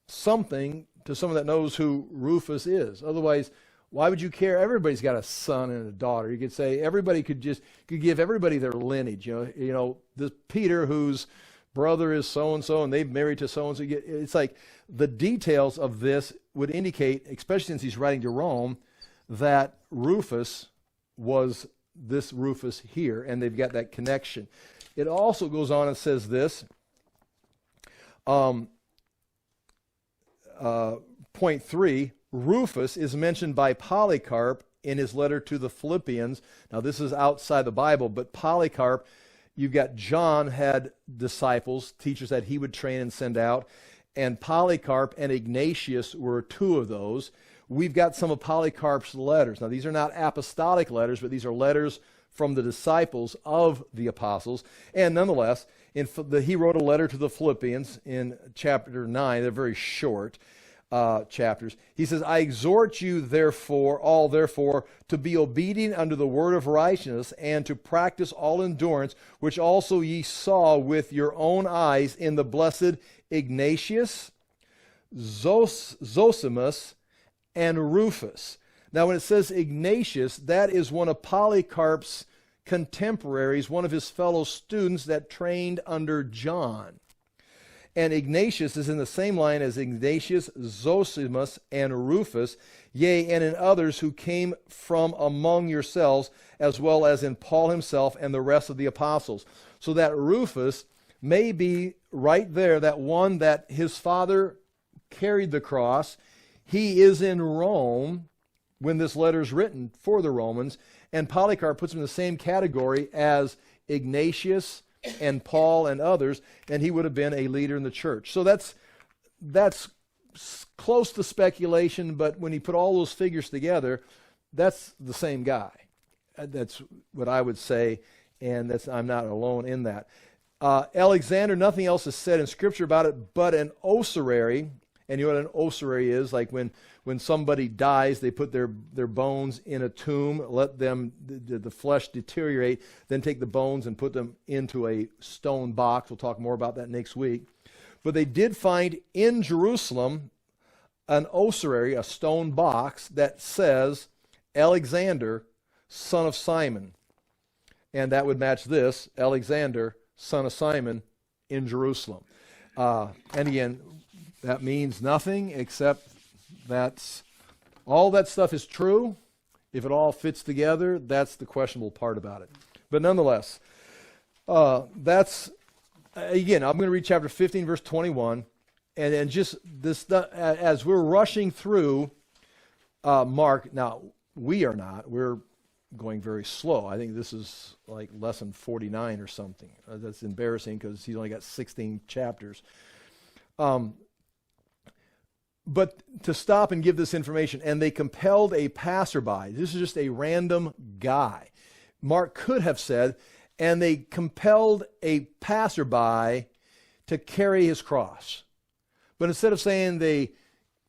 something to someone that knows who Rufus is. Otherwise, why would you care? Everybody's got a son and a daughter. You could say everybody could give everybody their lineage. You know, this Peter, whose brother is so-and-so, and they've married to so-and-so. It's like the details of this would indicate, especially since he's writing to Rome, that Rufus was this Rufus here, and they've got that connection. It also goes on and says this, point 3, Rufus is mentioned by Polycarp in his letter to the Philippians. Now, this is outside the Bible, but Polycarp, you've got John had disciples, teachers that he would train and send out, and Polycarp and Ignatius were two of those. We've got some of Polycarp's letters. Now, these are not apostolic letters, but these are letters from the disciples of the apostles. And nonetheless, he wrote a letter to the Philippians in chapter 9. They're very short chapters. He says, I exhort you, therefore, to be obedient unto the word of righteousness, and to practice all endurance, which also ye saw with your own eyes in the blessed Ignatius, Zosimus, and Rufus. Now, when it says Ignatius, that is one of Polycarp's contemporaries, one of his fellow students that trained under John. And Ignatius is in the same line as Ignatius, Zosimus, and Rufus, yea, and in others who came from among yourselves, as well as in Paul himself and the rest of the apostles. So that Rufus may be right there, that one that his father carried the cross. He is in Rome when this letter is written for the Romans, and Polycarp puts him in the same category as Ignatius and Paul and others, and he would have been a leader in the church. So that's close to speculation, but when you put all those figures together, that's the same guy. That's what I would say, and I'm not alone in that. Alexander, nothing else is said in Scripture about it, but an ossuary. And you know what an ossuary is? Like when somebody dies, they put their bones in a tomb, let them the flesh deteriorate, then take the bones and put them into a stone box. We'll talk more about that next week. But they did find in Jerusalem an ossuary, a stone box, that says Alexander, son of Simon. And that would match this, Alexander, son of Simon, in Jerusalem. And again, that means nothing except that's all that stuff is true. If it all fits together, that's the questionable part about it. But nonetheless, that's, again, I'm going to read chapter 15, verse 21. And just this, as we're rushing through Mark, now we are not. We're going very slow. I think this is like lesson 49 or something. That's embarrassing because he's only got 16 chapters. But to stop and give this information, and they compelled a passerby. This is just a random guy. Mark could have said, and they compelled a passerby to carry his cross. But instead of saying they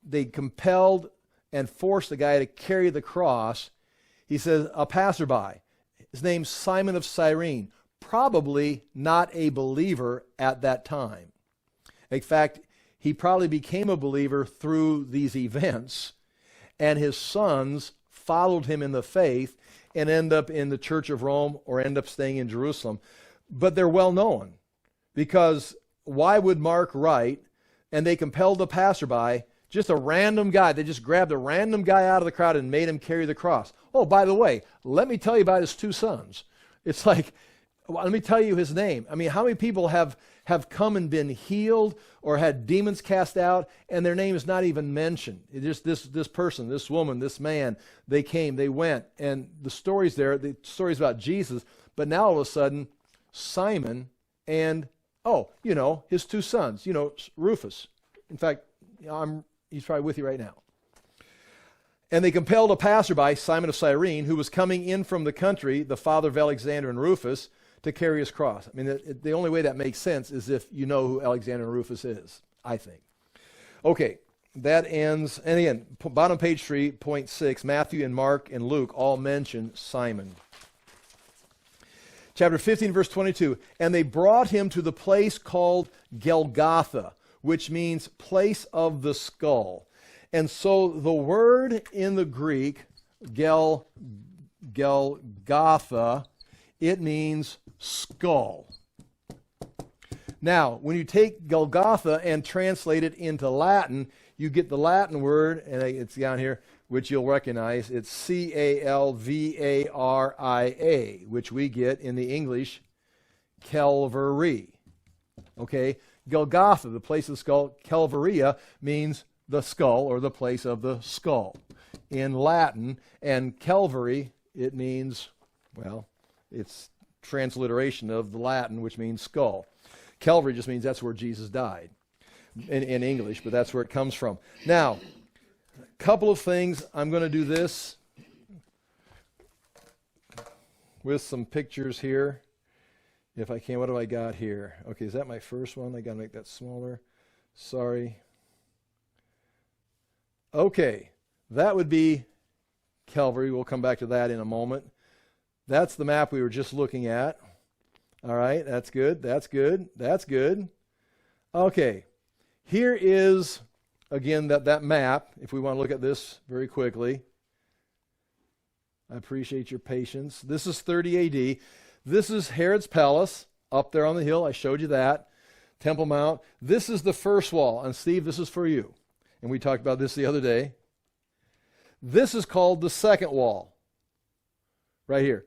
they compelled and forced the guy to carry the cross. He says, a passerby. His name's Simon of Cyrene, probably not a believer at that time. In fact, he probably became a believer through these events, and his sons followed him in the faith and end up in the Church of Rome or end up staying in Jerusalem. But they're well known, because why would Mark write, and they compelled the passerby, just a random guy, they just grabbed a random guy out of the crowd and made him carry the cross. Oh, by the way, let me tell you about his two sons. It's like, well, let me tell you his name. I mean, how many people have come and been healed or had demons cast out, and their name is not even mentioned? It's just this person, this woman, this man, they came, they went, and the stories there, the stories about Jesus, but now all of a sudden, Simon and, his two sons, Rufus. In fact, he's probably with you right now. And they compelled a passerby, Simon of Cyrene, who was coming in from the country, the father of Alexander and Rufus, to carry his cross. I mean, the only way that makes sense is if you know who Alexander and Rufus is, I think. Okay, that ends, and again, bottom page 3.6, Matthew and Mark and Luke all mention Simon. Chapter 15, verse 22, and they brought him to the place called Golgotha, which means place of the skull. And so the word in the Greek, Golgotha, it means skull. Now, when you take Golgotha and translate it into Latin, you get the Latin word, and it's down here, which you'll recognize. It's Calvaria, which we get in the English Calvary. Okay? Golgotha, the place of the skull. Calvaria means the skull, or the place of the skull in Latin. And Calvary, it means, it's transliteration of the Latin, which means skull. Calvary just means that's where Jesus died in English, but that's where it comes from. Now, a couple of things. I'm going to do this with some pictures here. If I can, what do I got here? Okay, is that my first one? I got to make that smaller. Sorry. Okay, that would be Calvary. We'll come back to that in a moment. That's the map we were just looking at. All right, that's good, that's good, that's good. Okay, here is, again, that map, if we want to look at this very quickly. I appreciate your patience. This is 30 AD. This is Herod's palace up there on the hill. I showed you that. Temple Mount. This is the first wall. And Steve, this is for you. And we talked about this the other day. This is called the second wall. Right here.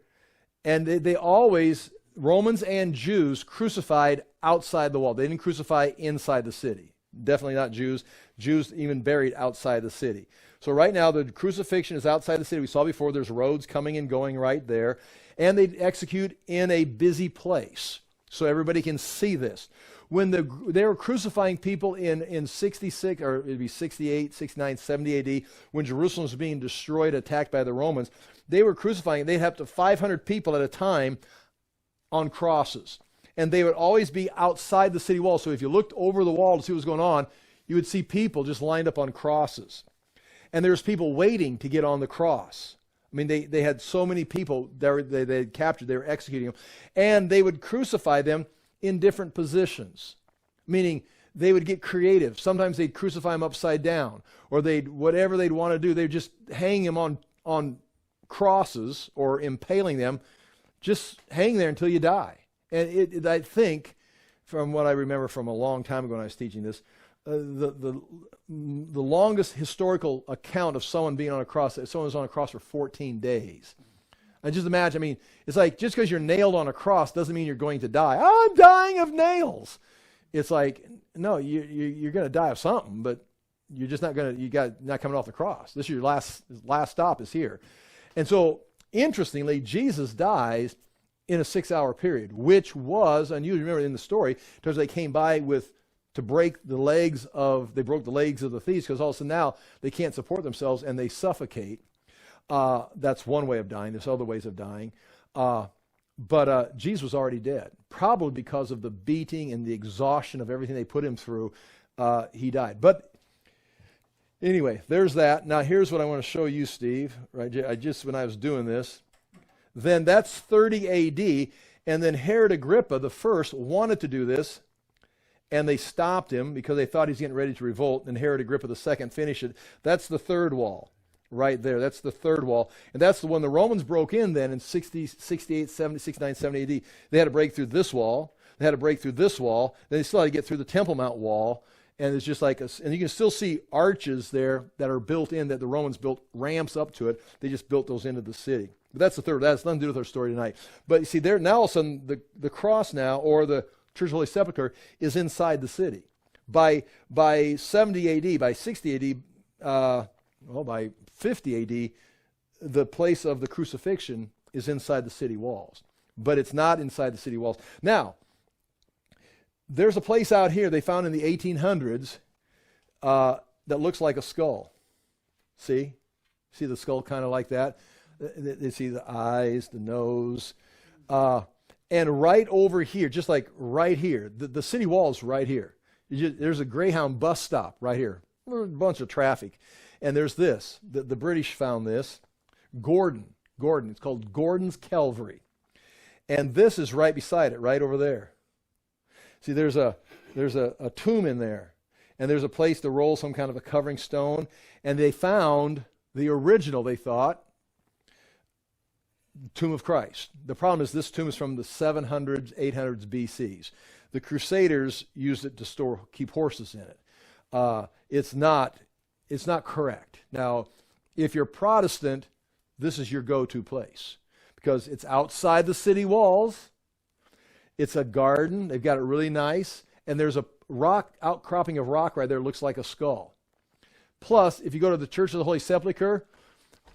And they always, Romans and Jews, crucified outside the wall. They didn't crucify inside the city. Definitely not Jews. Jews even buried outside the city. So right now the crucifixion is outside the city. We saw before there's roads coming and going right there. And they execute in a busy place. So everybody can see this. When they were crucifying people in 66, or it'd be 68, 69, 70 AD, when Jerusalem was being destroyed, attacked by the Romans, they were crucifying. They'd have to 500 people at a time on crosses. And they would always be outside the city wall. So if you looked over the wall to see what was going on, you would see people just lined up on crosses. And there's people waiting to get on the cross. I mean, they had so many people they had captured, they were executing them. And they would crucify them in different positions, meaning they would get creative. Sometimes they'd crucify them upside down, or whatever they'd want to do, they'd just hang them on crosses or impaling them, just hang there until you die. And I think, from what I remember from a long time ago when I was teaching this, the longest historical account of someone being on a cross, someone was on a cross for 14 days. And just imagine, I mean, it's like just because you're nailed on a cross doesn't mean you're going to die. Oh, I'm dying of nails. It's like, no, you're going to die of something, but you're just not going to, not coming off the cross. This is your last stop is here. And so, interestingly, Jesus dies in a 6-hour period, which was, and you remember in the story, because they came by to break the legs of the thieves, because all of a sudden now they can't support themselves and they suffocate. That's one way of dying. There's other ways of dying. But Jesus was already dead, probably because of the beating and the exhaustion of everything they put him through. He died. But Anyway, there's that. Now here's what I want to show you, Steve. Right, when I was doing this, then that's 30 A.D. And then Herod Agrippa the first wanted to do this, and they stopped him because they thought he's getting ready to revolt. And Herod Agrippa the second finished it. That's the third wall, right there. That's the third wall, and that's the one the Romans broke in. Then in 60, 68, 70, 69, 70 A.D. They had to break through this wall. They had to break through this wall. Then they still had to get through the Temple Mount wall. And it's just like, and you can still see arches there that are built in, that the Romans built ramps up to it. They just built those into the city. But that's the third. That has nothing to do with our story tonight. But you see, there now all of a sudden the cross now, or the Church of the Holy Sepulchre, is inside the city. By 70 A.D., by 60 A.D., by 50 A.D., the place of the crucifixion is inside the city walls. But it's not inside the city walls. Now, there's a place out here they found in the 1800s that looks like a skull. See? See the skull kind of like that? They see the eyes, the nose. And right over here, just like right here, the city wall is right here. There's a Greyhound bus stop right here. There's a bunch of traffic. And there's this. The British found this. Gordon. It's called Gordon's Calvary. And this is right beside it, right over there. See, there's a tomb in there, and there's a place to roll some kind of a covering stone, and they found the original, they thought, tomb of Christ. The problem is this tomb is from the 700s, 800s BCs. The Crusaders used it to keep horses in it. It's not correct. Now, if you're Protestant, this is your go-to place because it's outside the city walls. It's a garden. They've got it really nice. And there's a rock, outcropping of rock right there. It looks like a skull. Plus, if you go to the Church of the Holy Sepulchre,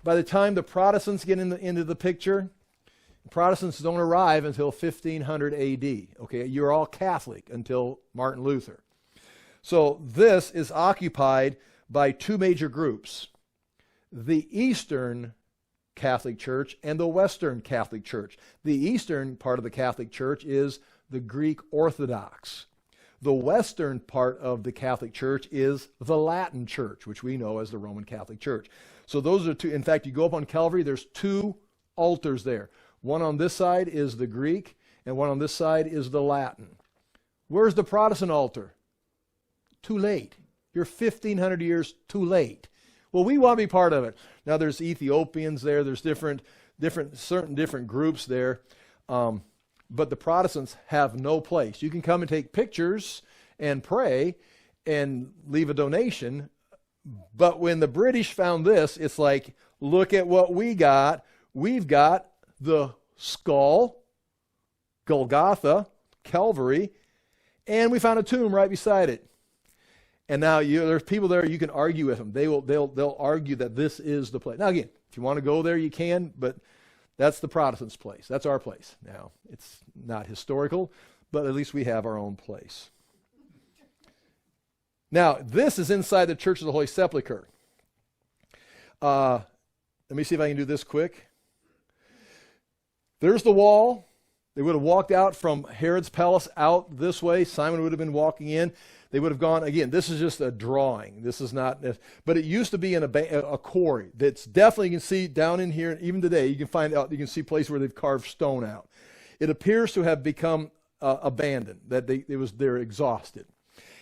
by the time the Protestants get into the picture, Protestants don't arrive until 1500 A.D. Okay, you're all Catholic until Martin Luther. So this is occupied by two major groups. The Eastern Catholic Church and the Western Catholic Church. The Eastern part of the Catholic Church is the Greek Orthodox. The Western part of the Catholic Church is the Latin Church, which we know as the Roman Catholic Church. So those are two. In fact, you go up on Calvary, there's two altars there. One on this side is the Greek, and one on this side is the Latin. Where's the Protestant altar? Too late. You're 1,500 years too late. Well, we want to be part of it. Now, there's Ethiopians there. There's different groups there. But the Protestants have no place. You can come and take pictures and pray and leave a donation. But when the British found this, it's like, look at what we got. We've got the skull, Golgotha, Calvary, and we found a tomb right beside it. And now there's people there, you can argue with them. They'll argue that this is the place. Now again, if you want to go there, you can, but that's the Protestants' place. That's our place. Now, it's not historical, but at least we have our own place. Now, this is inside the Church of the Holy Sepulchre. Let me see if I can do this quick. There's the wall. They would have walked out from Herod's palace out this way. Simon would have been walking in. They would have gone, again, this is just a drawing. This is not, but it used to be in a quarry. That's definitely, you can see down in here, even today, you can see places where they've carved stone out. It appears to have become abandoned, that they're exhausted.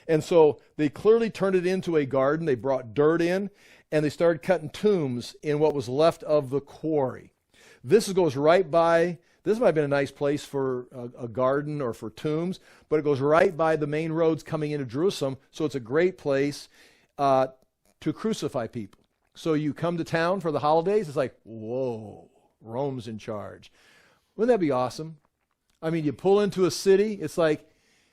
And so they clearly turned it into a garden. They brought dirt in, and they started cutting tombs in what was left of the quarry. This goes right by. This might have been a nice place for a garden or for tombs, but it goes right by the main roads coming into Jerusalem, so it's a great place to crucify people. So you come to town for the holidays, it's like, whoa, Rome's in charge. Wouldn't that be awesome? I mean, you pull into a city, it's like,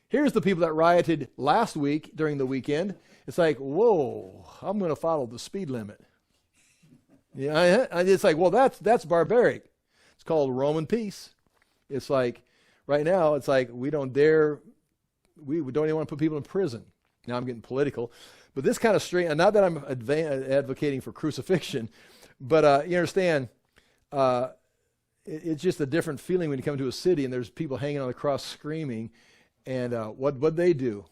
here's the people that rioted last week during the weekend. It's like, whoa, I'm going to follow the speed limit. Yeah, it's like, well, that's barbaric. It's called Roman peace. It's like, right now, it's like we don't even want to put people in prison. Now I'm getting political. But this kind of strange, not that I'm advocating for crucifixion, but you understand, it's just a different feeling when you come to a city and there's people hanging on the cross screaming. And what'd they do?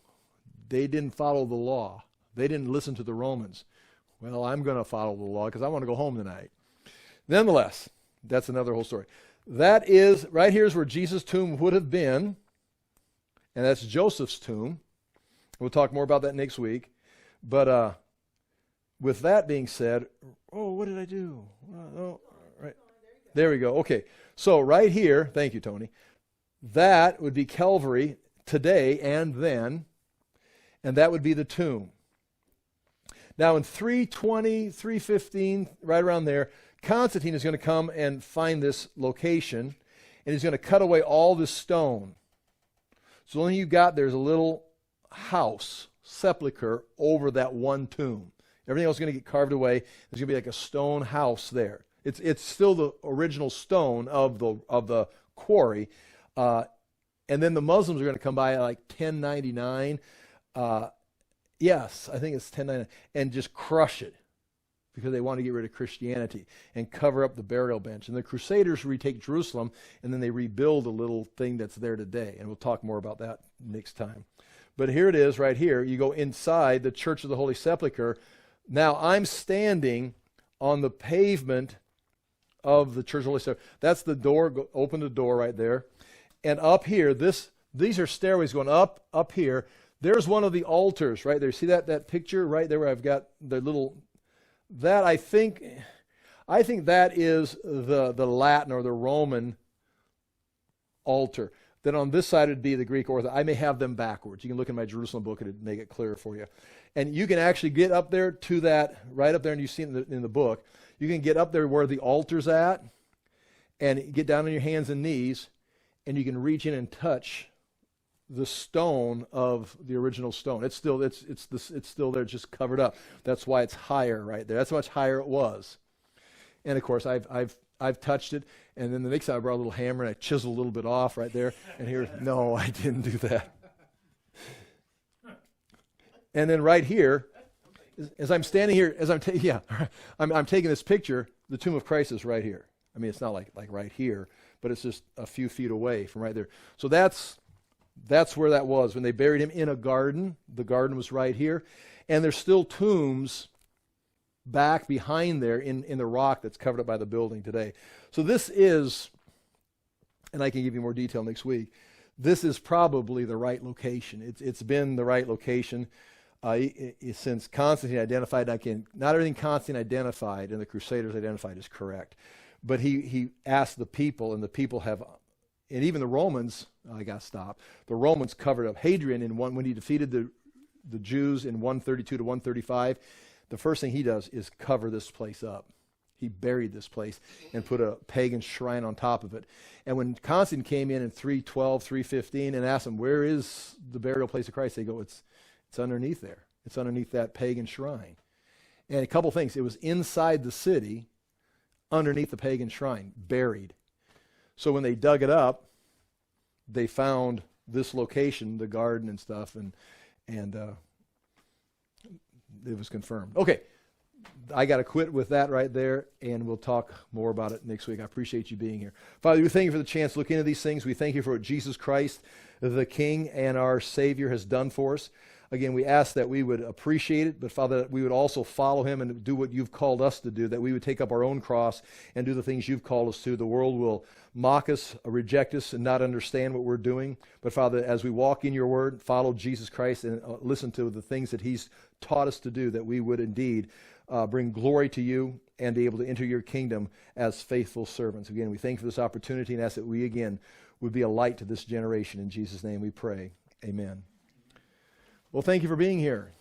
They didn't follow the law. They didn't listen to the Romans. Well, I'm going to follow the law because I want to go home tonight. Nonetheless, that's another whole story. That is, right here is where Jesus' tomb would have been, and that's Joseph's tomb. We'll talk more about that next week. But with that being said, oh, what did I do? Oh, right. There we go. Okay. So right here, thank you, Tony. That would be Calvary today and then, and that would be the tomb. Now in 320, 315, right around there, Constantine is going to come and find this location, and he's going to cut away all this stone. So the only thing you've got there is a little house, sepulcher, over that one tomb. Everything else is going to get carved away. There's going to be like a stone house there. It's still the original stone of the quarry. And then the Muslims are going to come by at like 1099. Yes, I think it's 1099, and just crush it because they want to get rid of Christianity and cover up the burial bench. And the Crusaders retake Jerusalem, and then they rebuild a little thing that's there today. And we'll talk more about that next time. But here it is right here. You go inside the Church of the Holy Sepulchre. Now I'm standing on the pavement of the Church of the Holy Sepulchre. That's the door. Open the door right there. And up here, these are stairways going up here. There's one of the altars right there. See that picture right there where I've got the little, that I think that is the Latin or the Roman altar. Then on this side would be the Greek Orthodox. I may have them backwards. You can look in my Jerusalem book and it'd make it clearer for you. And you can actually get up there to that, right up there, and you see it in the book. You can get up there where the altar's at and get down on your hands and knees, and you can reach in and touch the stone of the original stone. It's still there, just covered up. That's why it's higher right there. That's how much higher it was. And of course, I've touched it, and then the next time I brought a little hammer and I chiseled a little bit off right there. And here, no, I didn't do that. And then right here, as I'm standing here, I'm taking this picture. The tomb of Christ is right here. I mean, it's not like right here, but it's just a few feet away from right there. So that's where that was when they buried him in a garden. The garden was right here, and there's still tombs back behind there in the rock that's covered up by the building today. So this is, and I can give you more detail next week, this is probably the right location. It's been the right location since Constantine identified. Not everything Constantine identified and the Crusaders identified is correct, but he asked the people, and the people have, and even the Romans, I got to stop, the Romans covered up. Hadrian, when he defeated the Jews in 132 to 135, the first thing he does is cover this place up. He buried this place and put a pagan shrine on top of it. And when Constantine came in 312, 315 and asked them, where is the burial place of Christ? They go, it's underneath there. It's underneath that pagan shrine. And a couple things. It was inside the city, underneath the pagan shrine, buried. So when they dug it up, they found this location, the garden and stuff, and it was confirmed. Okay, I got to quit with that right there, and we'll talk more about it next week. I appreciate you being here. Father, we thank you for the chance to look into these things. We thank you for what Jesus Christ, the King and our Savior, has done for us. Again, we ask that we would appreciate it, but Father, that we would also follow him and do what you've called us to do, that we would take up our own cross and do the things you've called us to. The world will mock us, reject us, and not understand what we're doing. But Father, as we walk in your word, follow Jesus Christ and listen to the things that he's taught us to do, that we would indeed bring glory to you and be able to enter your kingdom as faithful servants. Again, we thank you for this opportunity and ask that we again would be a light to this generation. In Jesus' name we pray. Amen. Well, thank you for being here.